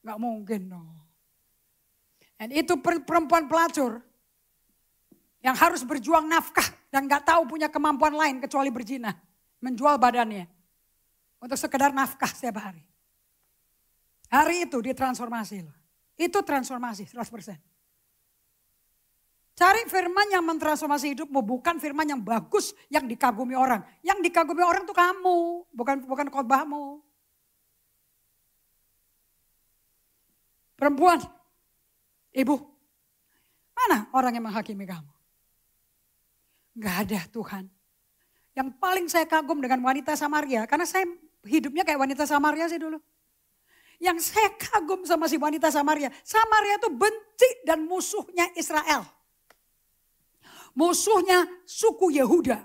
nggak mungkin dong. Dan itu perempuan pelacur yang harus berjuang nafkah dan nggak tahu punya kemampuan lain kecuali berzina, menjual badannya untuk sekedar nafkah setiap hari. Hari itu ditransformasi loh. Itu transformasi 100%. Cari firman yang mentransformasi hidupmu, bukan firman yang bagus, yang dikagumi orang. Yang dikagumi orang itu kamu, bukan khotbahmu. Perempuan, ibu, mana orang yang menghakimi kamu? Gak ada Tuhan. Yang paling saya kagum dengan wanita Samaria, karena saya hidupnya kayak wanita Samaria sih dulu. Yang saya kagum sama si wanita Samaria, Samaria itu benci dan musuhnya Israel. Musuhnya suku Yehuda,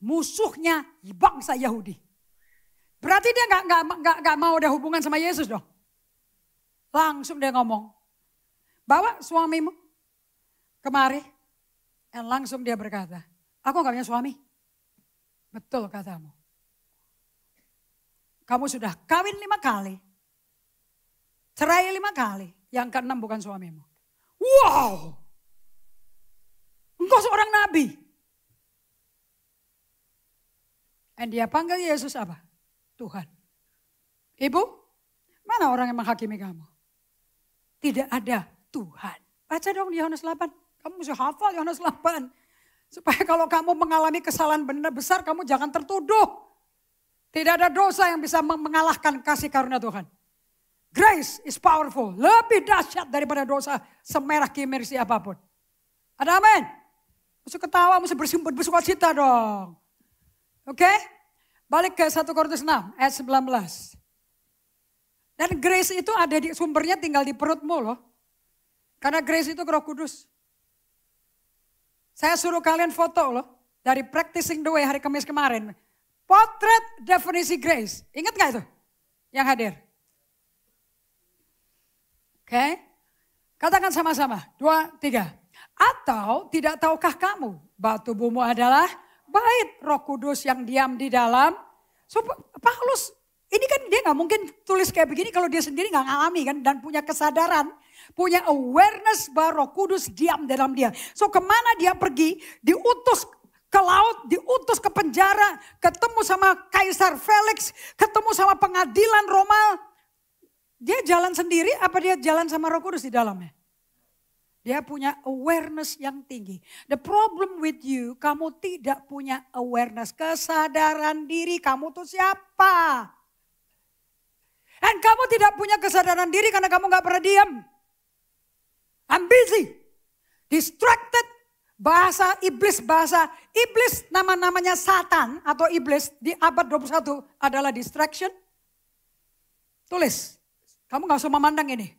musuhnya bangsa Yahudi. Berarti dia nggak mau ada hubungan sama Yesus dong. Langsung dia ngomong, bawa suamimu kemari. Dan langsung dia berkata, aku nggak punya suami. Betul katamu. Kamu sudah kawin 5 kali, cerai 5 kali, yang ke-6 bukan suamimu. Wow! Engkau seorang nabi. Dan dia panggil Yesus apa? Tuhan. Ibu, mana orang yang menghakimi kamu? Tidak ada Tuhan. Baca dong di Yohanes 8. Kamu mesti hafal Yohanes 8. Supaya kalau kamu mengalami kesalahan benar besar, kamu jangan tertuduh. Tidak ada dosa yang bisa mengalahkan kasih karunia Tuhan. Grace is powerful. Lebih dahsyat daripada dosa semerah kimersi apapun. Ada amin? Mesti ketawa, mesti bersuka cita dong. Oke? Balik ke 1 Korintus 6 ayat 19. Dan grace itu ada di sumbernya tinggal di perutmu loh. Karena grace itu Roh Kudus. Saya suruh kalian foto loh. Dari Practicing the Way hari Kamis kemarin. Potret definisi grace. Ingat gak itu? Yang hadir. Oke? Katakan sama-sama. 2, 3. Atau tidak tahukah kamu bahwa tubuhmu adalah bait Roh Kudus yang diam di dalam. So, Paulus ini kan dia gak mungkin tulis kayak begini kalau dia sendiri gak ngalami kan. Dan punya kesadaran, punya awareness bahwa Roh Kudus diam dalam dia. So kemana dia pergi, diutus ke laut, diutus ke penjara, ketemu sama Kaisar Felix, ketemu sama pengadilan Roma. Dia jalan sendiri apa dia jalan sama Roh Kudus di dalamnya? Dia punya awareness yang tinggi. The problem with you, kamu tidak punya awareness, kesadaran diri kamu tuh siapa. Dan kamu tidak punya kesadaran diri karena kamu gak pernah diam. I'm busy, distracted, bahasa iblis nama-namanya Satan atau iblis di abad 21 adalah distraction. Tulis, kamu gak usah memandang ini.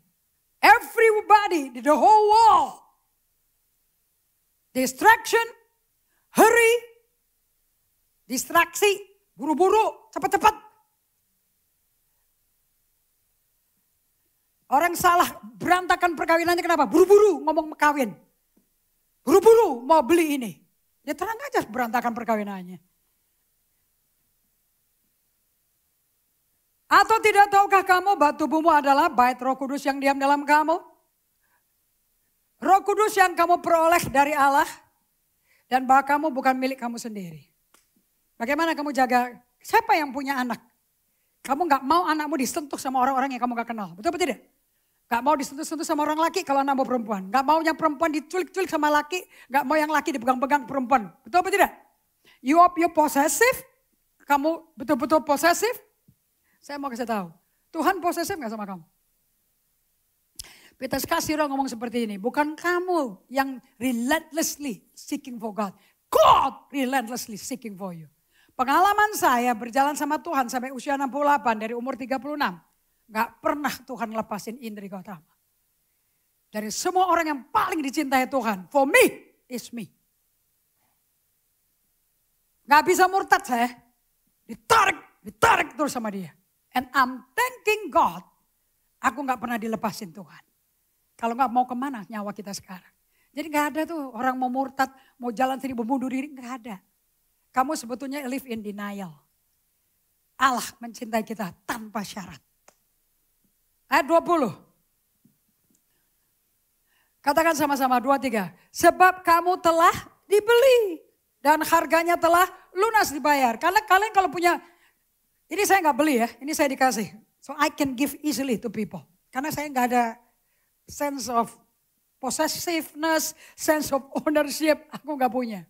Everybody, the whole world. Distraction, hurry, distraksi, buru-buru, cepat-cepat. Orang salah berantakan perkawinannya kenapa? Buru-buru ngomong kawin. Buru-buru mau beli ini. Ya terang aja berantakan perkawinannya. Atau tidak tahukah kamu bahwa tubuhmu adalah bait Roh Kudus yang diam dalam kamu? Roh Kudus yang kamu peroleh dari Allah. Dan bahwa kamu bukan milik kamu sendiri. Bagaimana kamu jaga, siapa yang punya anak? Kamu gak mau anakmu disentuh sama orang-orang yang kamu gak kenal. Betul atau tidak? Gak mau disentuh-sentuh sama orang laki kalau anakmu perempuan. Gak mau yang perempuan diculik-culik sama laki. Gak mau yang laki dipegang-pegang perempuan. Betul atau tidak? You possessive. Kamu betul-betul possessive. Saya mau kasih tahu, Tuhan posesif gak sama kamu? Petrus Kasiro ngomong seperti ini, bukan kamu yang relentlessly seeking for God. God relentlessly seeking for you. Pengalaman saya berjalan sama Tuhan sampai usia 68 dari umur 36. Gak pernah Tuhan lepasin Indri Gautama. Dari semua orang yang paling dicintai Tuhan, for me is me. Gak bisa murtad saya, ditarik terus sama dia. And I'm thanking God, aku gak pernah dilepasin Tuhan. Kalau gak mau kemana nyawa kita sekarang. Jadi gak ada tuh orang mau murtad, mau jalan sendiri, mau bunuh diri, gak ada. kamu sebetulnya live in denial. Allah mencintai kita tanpa syarat. Ayat 20. Katakan sama-sama 2, 3. Sebab kamu telah dibeli dan harganya telah lunas dibayar. Karena kalian kalau punya, ini saya nggak beli ya, ini saya dikasih. So I can give easily to people. Karena saya nggak ada sense of possessiveness, sense of ownership, aku nggak punya.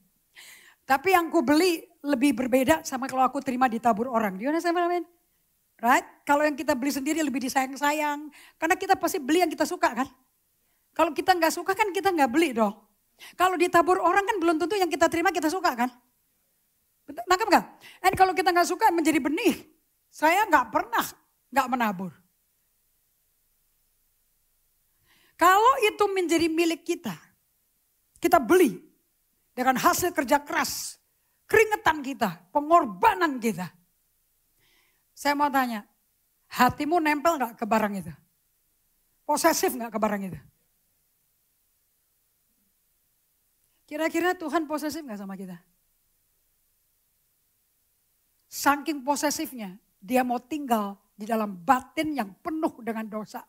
Tapi yang ku beli lebih berbeda sama kalau aku terima ditabur orang. Do you understand what I mean? Right? Kalau yang kita beli sendiri lebih disayang-sayang. Karena kita pasti beli yang kita suka kan. Kalau kita nggak suka kan kita nggak beli dong. Kalau ditabur orang kan belum tentu yang kita terima kita suka kan. Nangkep nggak? Dan kalau kita nggak suka menjadi benih. Saya nggak pernah nggak menabur. Kalau itu menjadi milik kita. Kita beli. Dengan hasil kerja keras, keringetan kita, pengorbanan kita. Saya mau tanya, hatimu nempel gak ke barang itu? Posesif gak ke barang itu? Kira-kira Tuhan posesif gak sama kita? Saking posesifnya, dia mau tinggal di dalam batin yang penuh dengan dosa.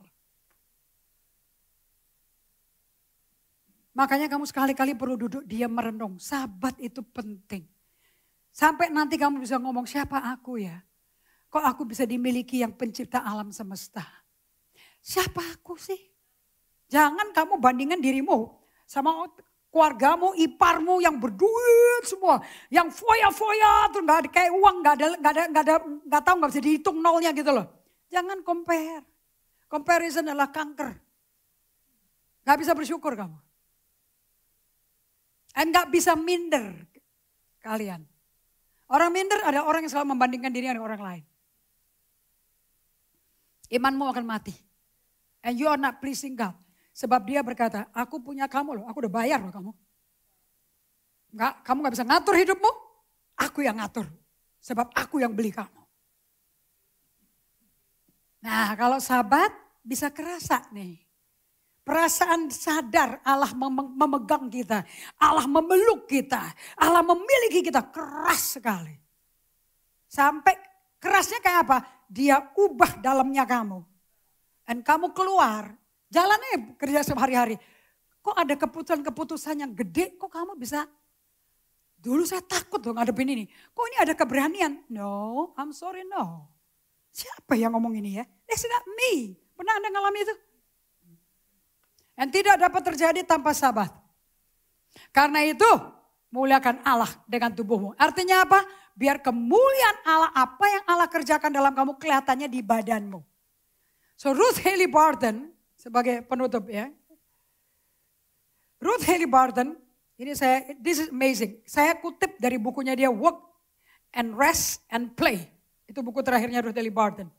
Makanya kamu sekali-kali perlu duduk diam merenung. Sabat itu penting. Sampai nanti kamu bisa ngomong, siapa aku ya? Kok aku bisa dimiliki yang pencipta alam semesta? Siapa aku sih? Jangan kamu bandingkan dirimu sama keluargamu, iparmu yang berduit semua. Yang foya-foya, terus gak ada kayak uang, gak tahu gak bisa dihitung nolnya gitu loh. Jangan compare. Comparison adalah kanker. Gak bisa bersyukur kamu. Dan gak bisa minder kalian. Orang minder ada orang yang selalu membandingkan diri dengan orang lain. Imanmu akan mati. And you are not pleasing God. Sebab dia berkata, aku punya kamu loh, aku udah bayar loh kamu. Kamu gak bisa ngatur hidupmu, aku yang ngatur. Sebab aku yang beli kamu. Nah kalau sahabat bisa kerasa nih. Perasaan sadar Allah memegang kita. Allah memeluk kita. Allah memiliki kita keras sekali. Sampai kerasnya kayak apa? Dia ubah dalamnya kamu. Dan kamu keluar. Jalannya kerja sehari-hari. Kok ada keputusan-keputusan yang gede. Kok kamu bisa? Dulu saya takut loh ngadepin ini. Kok ini ada keberanian? No, I'm sorry no. Siapa yang ngomong ini ya? It's not me. Pernah Anda ngalami itu? Dan tidak dapat terjadi tanpa sabat. Karena itu muliakan Allah dengan tubuhmu. Artinya apa? Biar kemuliaan Allah, apa yang Allah kerjakan dalam kamu kelihatannya di badanmu. So Ruth Haley Barton sebagai penutup ya. Ruth Haley Barton, this is amazing. Saya kutip dari bukunya dia Work and Rest and Play. Itu buku terakhirnya Ruth Haley Barton.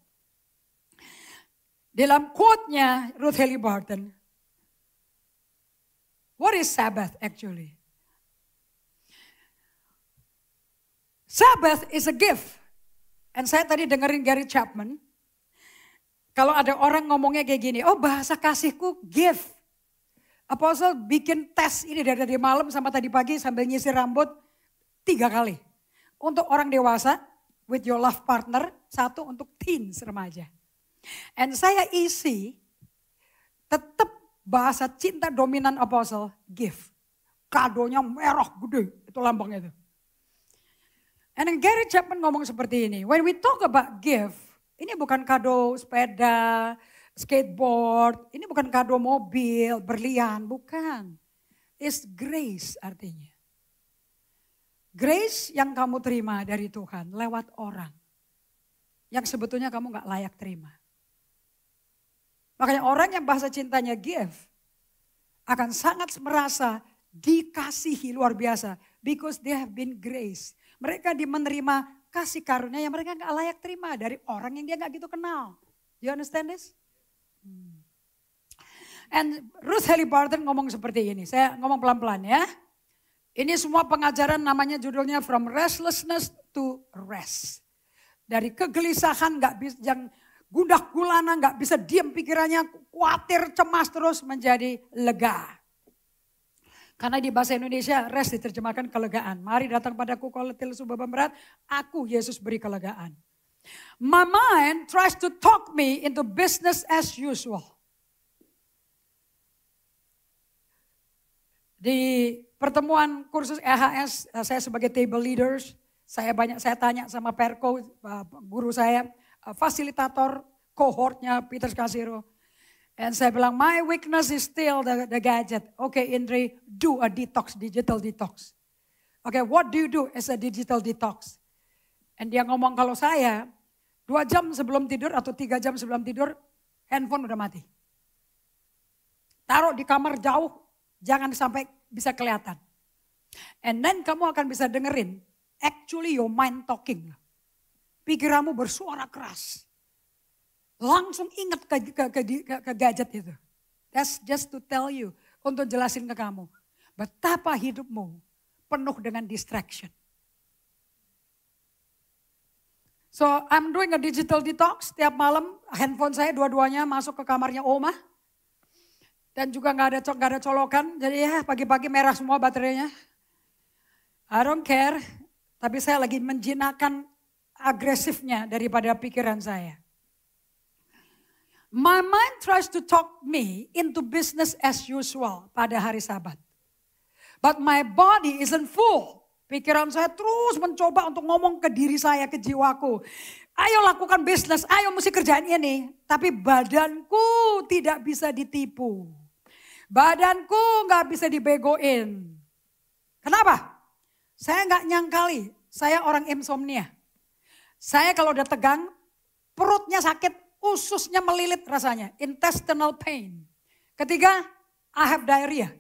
Dalam quote-nya Ruth Haley Barton, what is Sabbath actually? Sabbath is a gift. And saya tadi dengerin Gary Chapman. Kalau ada orang ngomongnya kayak gini, oh bahasa kasihku gift. Apostle bikin tes ini dari tadi malam sama tadi pagi sambil nyisir rambut 3 kali. Untuk orang dewasa, with your love partner. 1 untuk teens remaja. And saya isi tetap bahasa cinta dominan apostle, gift. Kadonya merah gede, itu lambangnya itu. And then Gary Chapman ngomong seperti ini, when we talk about gift, ini bukan kado sepeda, skateboard, ini bukan kado mobil, berlian, bukan. It's grace artinya. Grace yang kamu terima dari Tuhan lewat orang. Yang sebetulnya kamu gak layak terima. Makanya orang yang bahasa cintanya give akan sangat merasa dikasihi luar biasa. Because they have been grace. Mereka menerima kasih karunia yang mereka gak layak terima dari orang yang dia gak gitu kenal. You understand this? And Ruth Haley Barton ngomong seperti ini. Saya ngomong pelan-pelan ya. Ini semua pengajaran namanya judulnya From Restlessness to Rest. Dari kegelisahan gak bisa yang gundah gulana, gak bisa diam pikirannya, khawatir, cemas terus menjadi lega. Karena di bahasa Indonesia rest diterjemahkan kelegaan. Mari datang padaku kau letih lesu beban berat, aku Yesus beri kelegaan. My mind tries to talk me into business as usual. Di pertemuan kursus EHS, saya sebagai table leaders, saya tanya sama Perko, guru saya, fasilitator cohortnya Peter Kasiro. And saya bilang, my weakness is still the gadget. Okay, Indri, do a detox, digital detox. Okay, what do you do as a digital detox? And dia ngomong kalau saya 2 jam sebelum tidur atau 3 jam sebelum tidur, handphone udah mati. Taruh di kamar jauh, jangan sampai bisa kelihatan. And then kamu akan bisa dengerin, actually your mind talking. Pikiranmu bersuara keras. Langsung ingat ke gadget itu. That's just to tell you, untuk jelasin ke kamu. Betapa hidupmu penuh dengan distraction. So I'm doing a digital detox. Tiap malam handphone saya dua-duanya masuk ke kamarnya Oma. Dan juga gak ada colokan. Jadi ya pagi-pagi merah semua baterainya. I don't care. Tapi saya lagi menjinakkan agresifnya daripada pikiran saya. My mind tries to talk me into business as usual pada hari Sabat. But my body isn't full. Pikiran saya terus mencoba untuk ngomong ke diri saya, ke jiwaku. Ayo lakukan bisnis, ayo mesti kerjain ini. Tapi badanku tidak bisa ditipu. Badanku gak bisa dibegoin. Kenapa? Saya gak nyangkali, saya orang insomnia. Saya kalau udah tegang, perutnya sakit. Ususnya melilit rasanya, intestinal pain. Ketiga, I have diarrhea.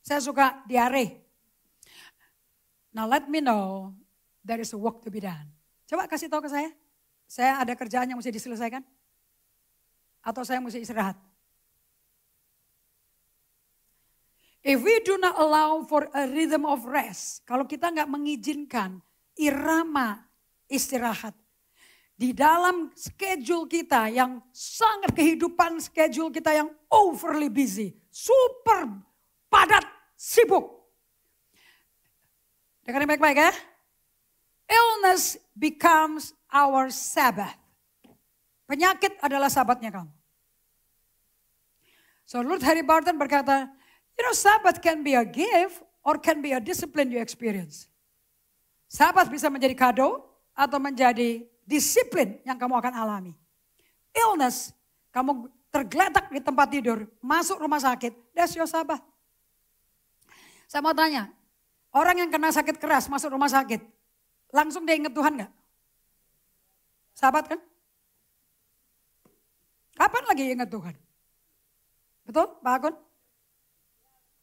Saya suka diare. Now let me know there is a work to be done. Coba kasih tahu ke saya ada kerjaan yang mesti diselesaikan? Atau saya mesti istirahat? If we do not allow for a rhythm of rest, kalau kita nggak mengizinkan irama istirahat, di dalam schedule kita yang sangat kehidupan schedule kita yang overly busy. Super padat, sibuk. Dengarin baik-baik ya. Illness becomes our Sabbath. Penyakit adalah sabatnya kamu. So Lord Harry Barton berkata, you know Sabbath can be a gift or can be a discipline you experience. Sabat bisa menjadi kado atau menjadi disiplin yang kamu akan alami. Illness, kamu tergeletak di tempat tidur, masuk rumah sakit, that's your Sabbath. Saya mau tanya, orang yang kena sakit keras masuk rumah sakit, langsung dia ingat Tuhan gak? Sabat kan? Kapan lagi ingat Tuhan? Betul Pak Agun?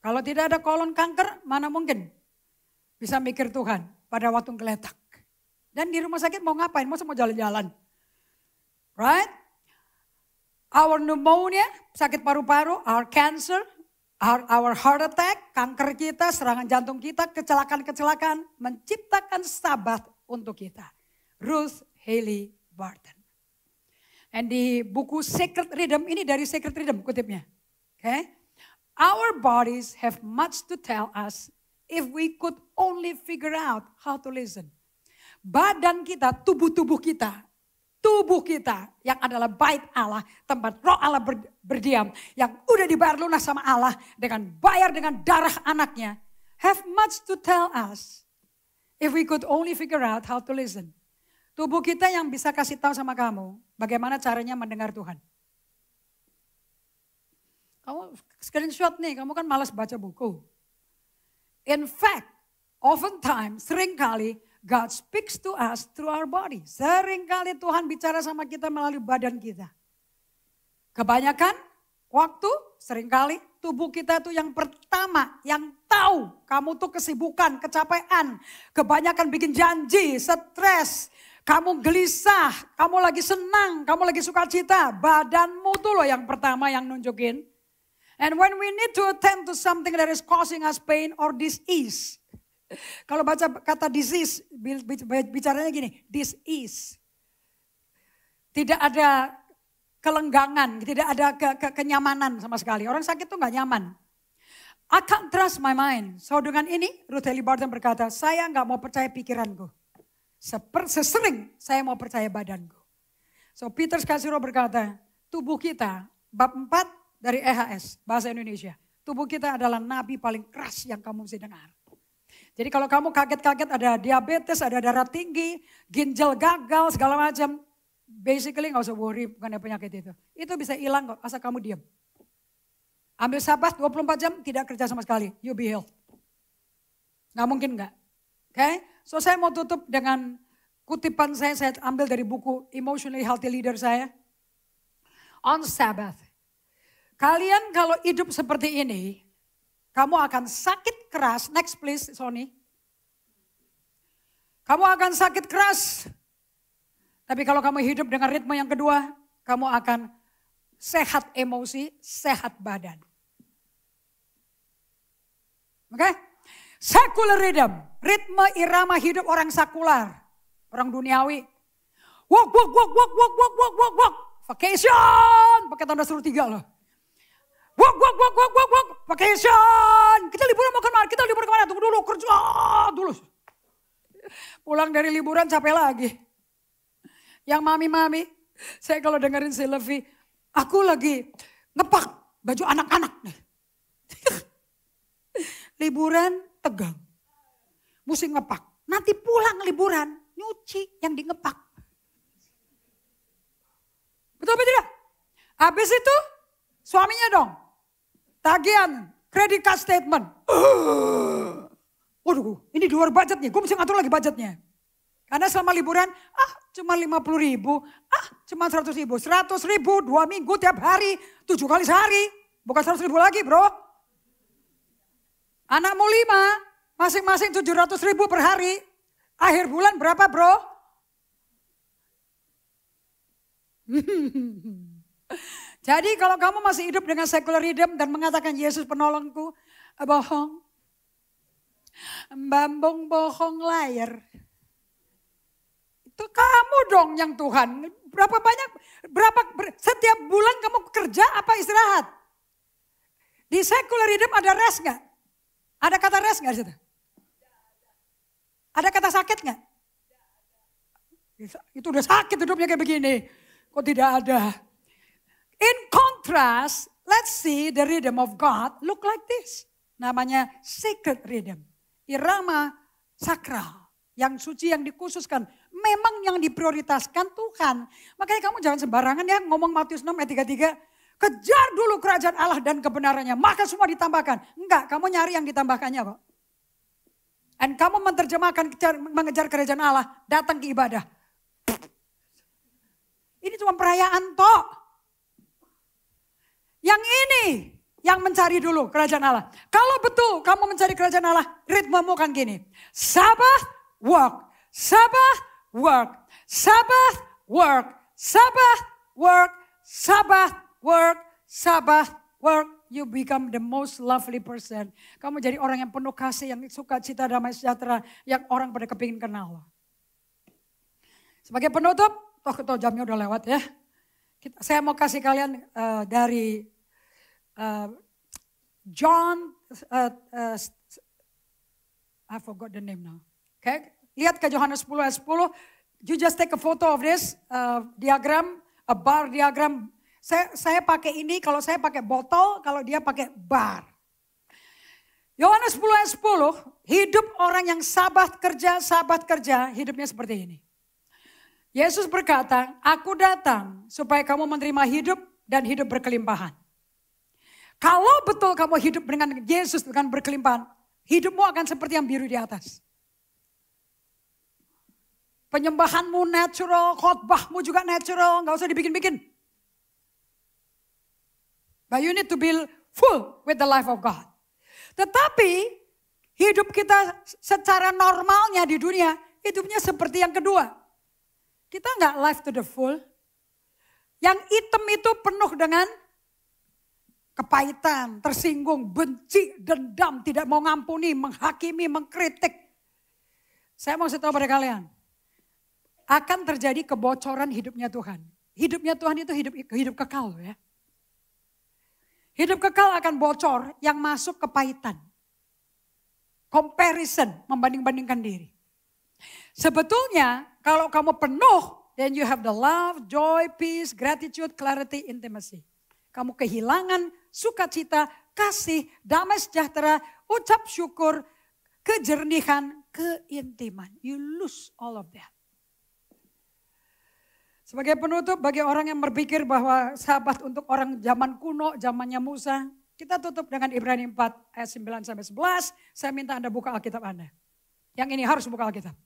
Kalau tidak ada kolon kanker, mana mungkin bisa mikir Tuhan pada waktu geletak. Dan di rumah sakit mau ngapain? Masa mau jalan-jalan? Right? Our pneumonia, sakit paru-paru, our cancer, our heart attack, kanker kita, serangan jantung kita, kecelakaan-kecelakaan, menciptakan sabat untuk kita. Ruth Haley Barton. And di buku Sacred Rhythm, ini dari Sacred Rhythm kutipnya. Okay? Our bodies have much to tell us if we could only figure out how to listen. Badan kita, tubuh kita yang adalah bait Allah, tempat roh Allah berdiam, yang udah dibayar lunas sama Allah dengan bayar dengan darah anaknya, have much to tell us if we could only figure out how to listen. Tubuh kita yang bisa kasih tahu sama kamu bagaimana caranya mendengar Tuhan. Kamu screenshot nih, kamu kan malas baca buku. In fact, oftentimes, seringkali God speaks to us through our body. Seringkali Tuhan bicara sama kita melalui badan kita. Kebanyakan waktu, seringkali tubuh kita tuh yang pertama, yang tahu kamu tuh kesibukan, kecapean, kebanyakan bikin janji, stres, kamu gelisah, kamu lagi senang, kamu lagi sukacita, badanmu tuh loh yang pertama yang nunjukin. And when we need to attend to something that is causing us pain or disease. Kalau baca kata disease, bicaranya gini, disease. Tidak ada kelenggangan, tidak ada kenyamanan sama sekali. Orang sakit tuh gak nyaman. I can't trust my mind. So dengan ini Ruth Halliburton berkata, saya nggak mau percaya pikiranku. Sesering saya mau percaya badanku. So Peter Scarsero berkata, tubuh kita, bab 4 dari EHS, bahasa Indonesia. Tubuh kita adalah nabi paling keras yang kamu mesti dengar. Jadi kalau kamu kaget-kaget ada diabetes, ada darah tinggi, ginjal gagal, segala macam. Basically gak usah worry bukan penyakit itu. Itu bisa hilang kok, asal kamu diam. Ambil sabat 24 jam, tidak kerja sama sekali. You be healed. Gak mungkin gak. Oke, so saya mau tutup dengan kutipan saya ambil dari buku Emotionally Healthy Leader saya. On Sabbath. Kalian kalau hidup seperti ini, kamu akan sakit keras. Next please, Sony. Kamu akan sakit keras. Tapi kalau kamu hidup dengan ritme yang kedua, kamu akan sehat emosi, sehat badan. Oke? Secular rhythm, ritme irama hidup orang sakular, orang duniawi. Walk. Vacation, pakai tanda seru 3 loh. Walk, vacation. Kita liburan mau kemana? Tunggu dulu, kerja dulu. Pulang dari liburan capek lagi. Yang mami-mami, saya kalau dengerin si Levi, aku lagi ngepak baju anak-anak nih. Liburan tegang, mesti ngepak. Nanti pulang liburan, nyuci yang di ngepak. Betul apa tidak? Habis itu suaminya dong, tagihan, credit card statement. Waduh, ini di luar budget nih, gue mesti ngatur lagi budgetnya. Karena selama liburan, cuma 50.000, cuma 100.000. 100.000 2 minggu tiap hari, 7 kali sehari. Bukan 100.000 lagi bro. Anakmu 5, masing-masing 700.000 per hari. Akhir bulan berapa bro? Jadi kalau kamu masih hidup dengan secular rhythm dan mengatakan Yesus penolongku, bohong. Bambung bohong layar. Itu kamu dong yang Tuhan. Setiap bulan kamu kerja apa istirahat? Di secular rhythm ada rest gak? Ada kata rest gak di situ? Ada kata sakit gak? Itu udah sakit hidupnya kayak begini. Kok tidak ada? In contrast, let's see the rhythm of God look like this. Namanya sacred rhythm. Irama sakral. Yang suci, yang dikhususkan. Memang yang diprioritaskan Tuhan. Makanya kamu jangan sembarangan ya ngomong Matius 6 ayat 33. Kejar dulu kerajaan Allah dan kebenarannya. Maka semua ditambahkan. Enggak, kamu nyari yang ditambahkannya kok. Dan kamu menerjemahkan mengejar kerajaan Allah. Datang ke ibadah. Ini cuma perayaan toh. Yang ini yang mencari dulu kerajaan Allah. Kalau betul kamu mencari kerajaan Allah, ritmemu kan gini. Sabbath, work, Sabbath, work, Sabbath, work, Sabbath, work, Sabbath, work, Sabbath, work. You become the most lovely person. Kamu jadi orang yang penuh kasih, yang suka cita, damai sejahtera, yang orang pada kepingin kenal. Sebagai penutup, toh jamnya udah lewat ya. Saya mau kasih kalian dari John, I forgot the name now. Okay. Lihat ke Yohanes 10 ayat 10. You just take a photo of this diagram, a bar diagram. Saya pakai ini, kalau saya pakai botol, kalau dia pakai bar. Yohanes 10 ayat 10, hidup orang yang sabat kerja, hidupnya seperti ini. Yesus berkata, aku datang supaya kamu menerima hidup dan hidup berkelimpahan. Kalau betul kamu hidup dengan Yesus dengan berkelimpahan, hidupmu akan seperti yang biru di atas. Penyembahanmu natural, khotbahmu juga natural, gak usah dibikin-bikin. But you need to be full with the life of God. Tetapi hidup kita secara normalnya di dunia, hidupnya seperti yang kedua. Kita gak life to the full. Yang hitam itu penuh dengan kepahitan, tersinggung, benci, dendam, tidak mau ngampuni, menghakimi, mengkritik. Saya mau kasih tahu pada kalian. Akan terjadi kebocoran hidupnya Tuhan. Hidupnya Tuhan itu hidup kekal ya. Hidup kekal akan bocor yang masuk kepahitan. Comparison, membanding-bandingkan diri. Sebetulnya kalau kamu penuh, then you have the love, joy, peace, gratitude, clarity, intimacy. Kamu kehilangan sukacita, kasih, damai sejahtera, ucap syukur, kejernihan, keintiman. You lose all of that. Sebagai penutup bagi orang yang berpikir bahwa sahabat untuk orang zaman kuno, zamannya Musa. Kita tutup dengan Ibrani 4 ayat 9 sampai 11. Saya minta Anda buka Alkitab Anda. Yang ini harus buka Alkitab.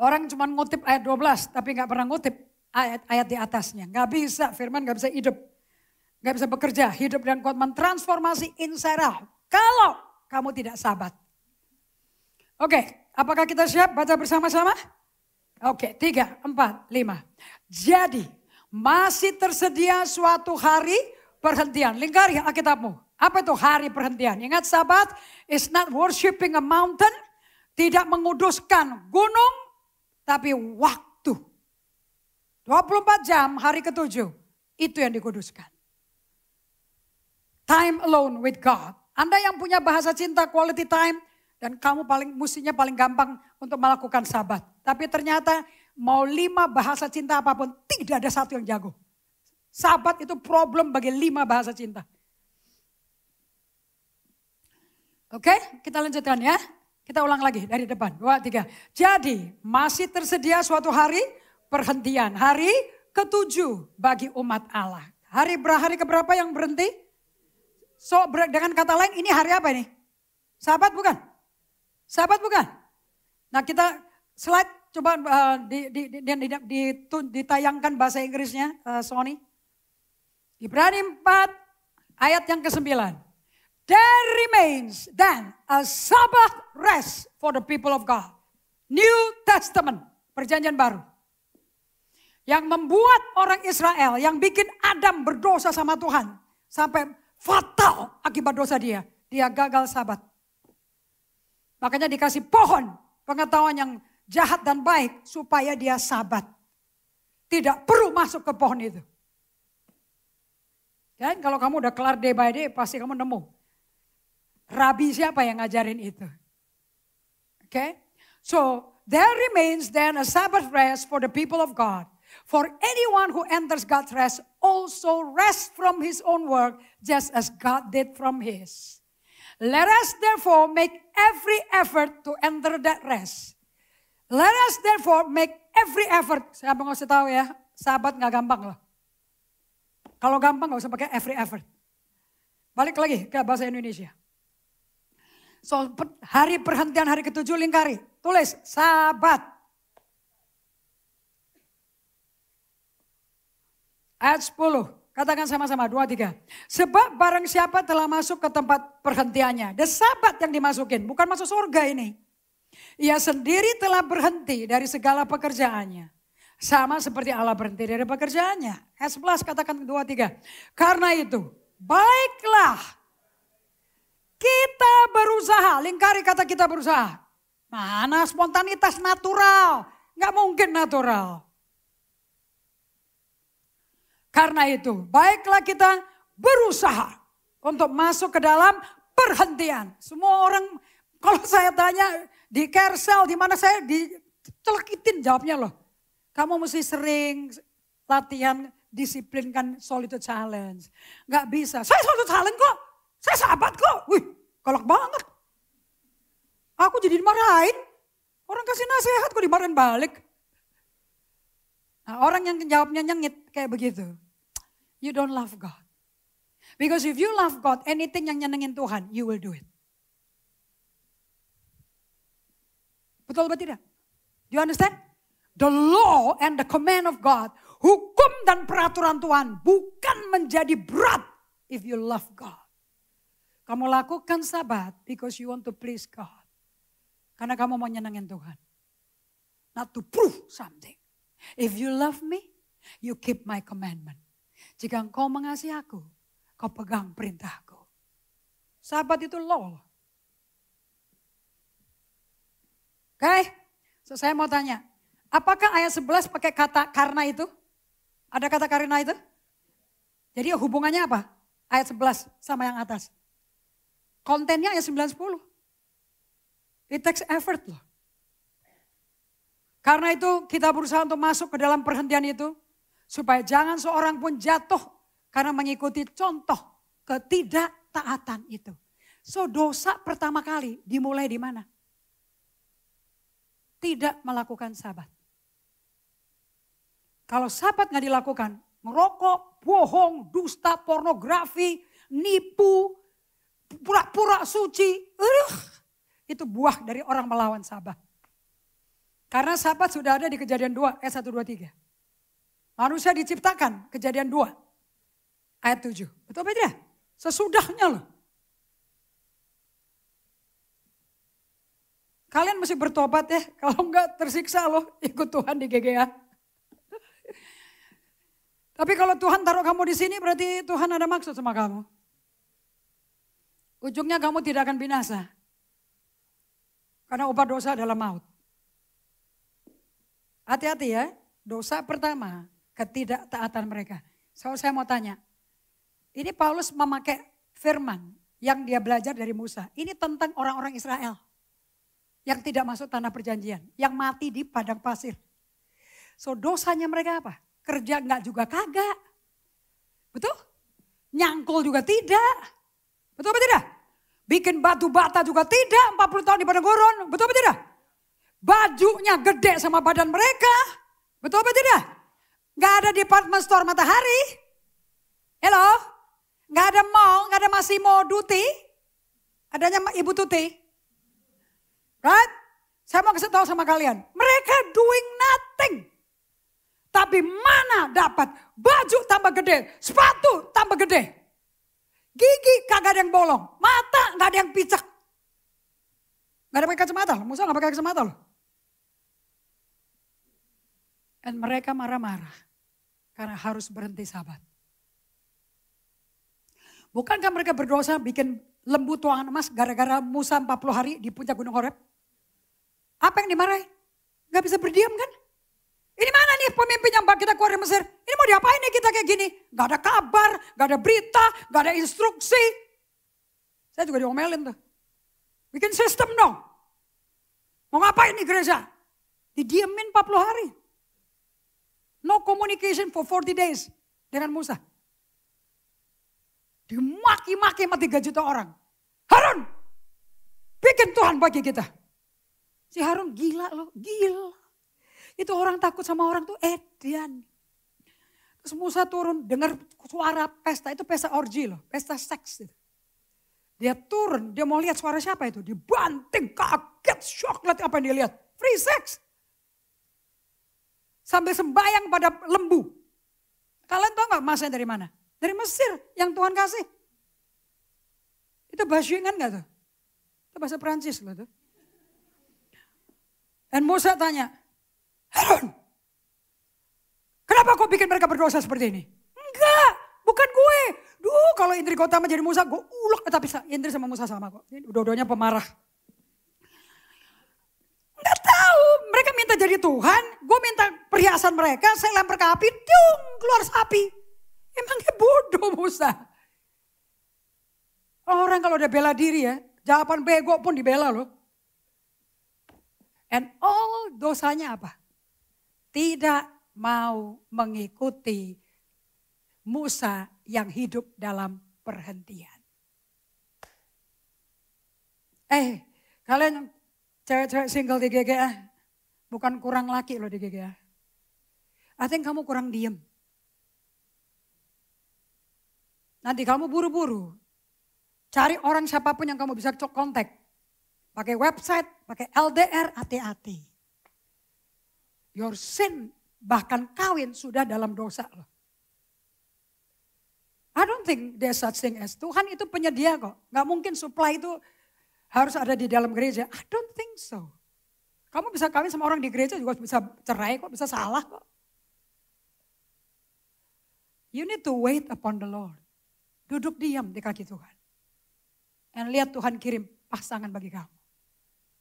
Orang cuma ngutip ayat 12 tapi gak pernah ngutip ayat-ayat di atasnya. Gak bisa, firman gak bisa hidup. Gak bisa bekerja, hidup dan kuat mentransformasi inside out. Kalau kamu tidak sabat. Oke, apakah kita siap baca bersama-sama? Oke, 3, 4, 5. Jadi masih tersedia suatu hari perhentian. Lingkari Alkitabmu. Apa itu hari perhentian? Ingat sahabat, it's not worshiping a mountain. Tidak menguduskan gunung, tapi waktu. 24 jam hari ke-7, itu yang dikuduskan. Time alone with God. Anda yang punya bahasa cinta quality time, dan kamu mestinya paling gampang untuk melakukan sabat. Tapi ternyata mau 5 bahasa cinta apapun, tidak ada satu yang jago. Sabat itu problem bagi 5 bahasa cinta. Oke, kita lanjutkan ya. Kita ulang lagi dari depan. 2, 3. Jadi masih tersedia suatu hari perhentian. Hari ke-7 bagi umat Allah. Hari keberapa yang berhenti? So dengan kata lain ini hari apa ini? Sabat bukan? Sahabat bukan? Nah kita slide coba ditayangkan bahasa Inggrisnya Sony. Ibrani 4 ayat yang ke-9. There remains then a Sabbath rest for the people of God. New Testament, perjanjian baru. Yang membuat orang Israel, yang bikin Adam berdosa sama Tuhan. Sampai fatal akibat dosa dia. Dia gagal sabat. Makanya dikasih pohon pengetahuan yang jahat dan baik supaya dia sabat. Tidak perlu masuk ke pohon itu. Dan kalau kamu udah kelar day by day pasti kamu nemu. Rabi siapa yang ngajarin itu? Okay? So there remains then a Sabbath rest for the people of God. For anyone who enters God's rest also rests from his own work just as God did from his. Let us therefore make every effort to enter that rest. Let us therefore make every effort. Saya mau kasih tahu ya, sahabat gak gampang loh. Kalau gampang gak usah pakai every effort. Balik lagi ke bahasa Indonesia. So hari perhentian hari ke-7 lingkari. Tulis sabat. Ayat 10. Katakan sama-sama, 2, 3. Sebab barang siapa telah masuk ke tempat perhentiannya. The sabat yang dimasukin, bukan masuk surga ini. Ia sendiri telah berhenti dari segala pekerjaannya. Sama seperti Allah berhenti dari pekerjaannya. Ayat 11 katakan 2, 3. Karena itu, baiklah kita berusaha. Lingkari kata kita berusaha. Mana spontanitas natural. Nggak mungkin natural. Karena itu, baiklah kita berusaha untuk masuk ke dalam perhentian. Semua orang, kalau saya tanya di Kersel, di mana saya dicelekitin jawabnya loh. Kamu mesti sering latihan disiplinkan solitude challenge. Gak bisa, saya solitude challenge kok, saya sahabat kok. Wih, galak banget. Aku jadi dimarahin, orang kasih nasihat kok dimarahin balik. Nah, orang yang jawabnya nyengit kayak begitu. You don't love God. Because if you love God, anything yang nyenengin Tuhan, you will do it. Betul atau tidak? Do you understand? The law and the command of God, hukum dan peraturan Tuhan bukan menjadi berat if you love God. Kamu lakukan sabat because you want to please God. Karena kamu mau nyenengin Tuhan. Not to prove something. If you love me, you keep my commandment. Jika engkau mengasihi aku, kau pegang perintahku. Sabat itu law. Oke, so saya mau tanya. Apakah ayat 11 pakai kata karena itu? Ada kata karena itu? Jadi hubungannya apa? Ayat 11 sama yang atas. Kontennya ayat 9-10. It takes effort loh. Karena itu kita berusaha untuk masuk ke dalam perhentian itu. Supaya jangan seorang pun jatuh karena mengikuti contoh ketidaktaatan itu. So dosa pertama kali dimulai di mana? Tidak melakukan sabat. Kalau sabat nggak dilakukan, merokok, bohong, dusta, pornografi, nipu, pura-pura suci. Itu buah dari orang melawan sabat. Karena sabat sudah ada di Kejadian 2 ayat 1, 2, 3. Manusia diciptakan, Kejadian 2 ayat 7. Betul apa tidak? Sesudahnya loh. Kalian mesti bertobat ya, kalau enggak tersiksa loh ikut Tuhan di GGA. Tapi kalau Tuhan taruh kamu di sini berarti Tuhan ada maksud sama kamu. Ujungnya kamu tidak akan binasa. Karena obat dosa adalah maut. Hati-hati ya, dosa pertama ketidaktaatan mereka. So, saya mau tanya, ini Paulus memakai firman yang dia belajar dari Musa. Ini tentang orang-orang Israel yang tidak masuk tanah perjanjian, yang mati di padang pasir. So dosanya mereka apa? Kerja enggak juga kagak. Betul? Nyangkul juga tidak. Betul apa tidak? Bikin batu bata juga tidak, 40 tahun di padang gurun. Betul apa tidak? Bajunya gede sama badan mereka. Betul apa tidak? Gak ada department store Matahari. Hello? Gak ada mall, gak ada Massimo Dutti. Adanya Ibu Tuti. Right? Saya mau kasih tahu sama kalian. Mereka doing nothing. Tapi mana dapat baju tambah gede, sepatu tambah gede. Gigi kagak ada yang bolong, mata gak ada yang picak. Gak ada pakai kacamata, Musa gak pakai kacamata loh. Dan mereka marah-marah. Karena harus berhenti sabat. Bukankah mereka berdosa bikin lembu tuangan emas gara-gara Musa 40 hari di puncak Gunung Horeb? Apa yang dimarahi? Gak bisa berdiam kan? Ini mana nih pemimpin yang kita keluar dari Mesir? Ini mau diapain nih kita kayak gini? Gak ada kabar, gak ada berita, gak ada instruksi. Saya juga diomelin tuh. Bikin sistem dong. Mau ngapain nih gereja? Didiemin 40 hari. No communication for 40 days dengan Musa. Dimaki-maki sama 3 juta orang. Harun, bikin Tuhan bagi kita. Si Harun gila loh, gila. Itu orang takut sama orang tuh edan. Terus Musa turun dengar suara pesta, itu pesta orgi loh, pesta seks. Gitu. Dia turun, dia mau lihat suara siapa itu. Dibanting, kaget, shock lihat apa yang dia lihat. Free sex. Sambil sembayang pada lembu. Kalian tahu gak masanya dari mana? Dari Mesir yang Tuhan kasih. Itu bajingan gak tuh? Itu bahasa Perancis loh tuh. Dan Musa tanya, Harun, kenapa kau bikin mereka berdosa seperti ini? Enggak, bukan gue. Duh, kalau Indri Gotama jadi Musa, gue ulek. Tapi Indri sama Musa sama kok. Dua-duanya pemarah. Enggak tahu, mereka minta jadi Tuhan. Gue minta perhiasan mereka, saya lempar ke api, dung, keluar sapi. Emangnya bodoh Musa. Orang kalau udah bela diri ya, jawaban bego pun dibela loh. And all dosanya apa? Tidak mau mengikuti Musa yang hidup dalam perhentian. Kalian cewek-cewek single di GGA, bukan kurang laki loh di GGA. I think kamu kurang diem. Nanti kamu buru-buru cari orang siapapun yang kamu bisa kontak. Pakai website, pakai LDR, hati-hati. Your sin, bahkan kawin sudah dalam dosa loh. I don't think there's such thing as Tuhan itu penyedia kok. Gak mungkin supply itu harus ada di dalam gereja. I don't think so. Kamu bisa kawin sama orang di gereja juga bisa cerai kok, bisa salah kok. You need to wait upon the Lord. Duduk diam di kaki Tuhan. Dan lihat Tuhan kirim pasangan bagi kamu.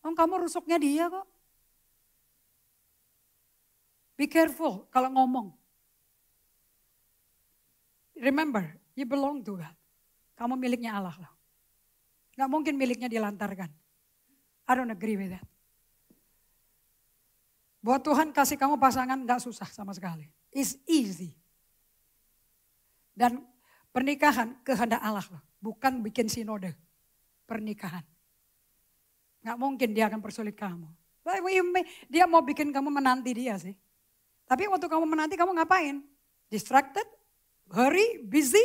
Kamu rusuknya dia kok. Be careful kalau ngomong. remember, you belong to God. Kamu miliknya Allah loh. Gak mungkin miliknya dilantarkan. I don't agree with that. Buat Tuhan kasih kamu pasangan gak susah sama sekali. It's easy. Dan pernikahan kehendak Allah loh. Bukan bikin sinode. Pernikahan. Gak mungkin dia akan persulit kamu. Dia mau bikin kamu menanti dia sih. Tapi waktu kamu menanti kamu ngapain? Distracted, hurry, busy.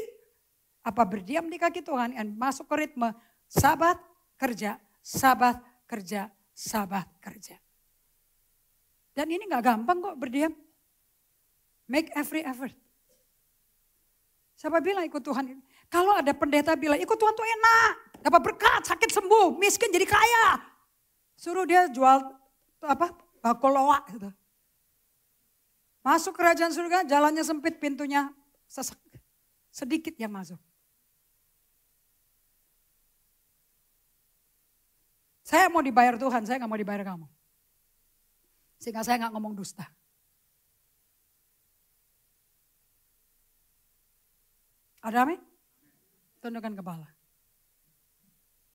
Apa berdiam di kaki Tuhan dan masuk ke ritme sabat, kerja, sabat, kerja, sabat, kerja. Dan ini gak gampang kok berdiam. Make every effort. Siapa bilang ikut Tuhan? Kalau ada pendeta bilang ikut Tuhan tuh enak. Dapat berkat, sakit sembuh, miskin jadi kaya. Suruh dia jual bakul loak gitu. Masuk kerajaan surga, jalannya sempit, pintunya sesek. Sedikit yang masuk. Saya mau dibayar Tuhan, saya gak mau dibayar kamu. Sehingga saya gak ngomong dusta. Ada amin? Tundukkan kepala.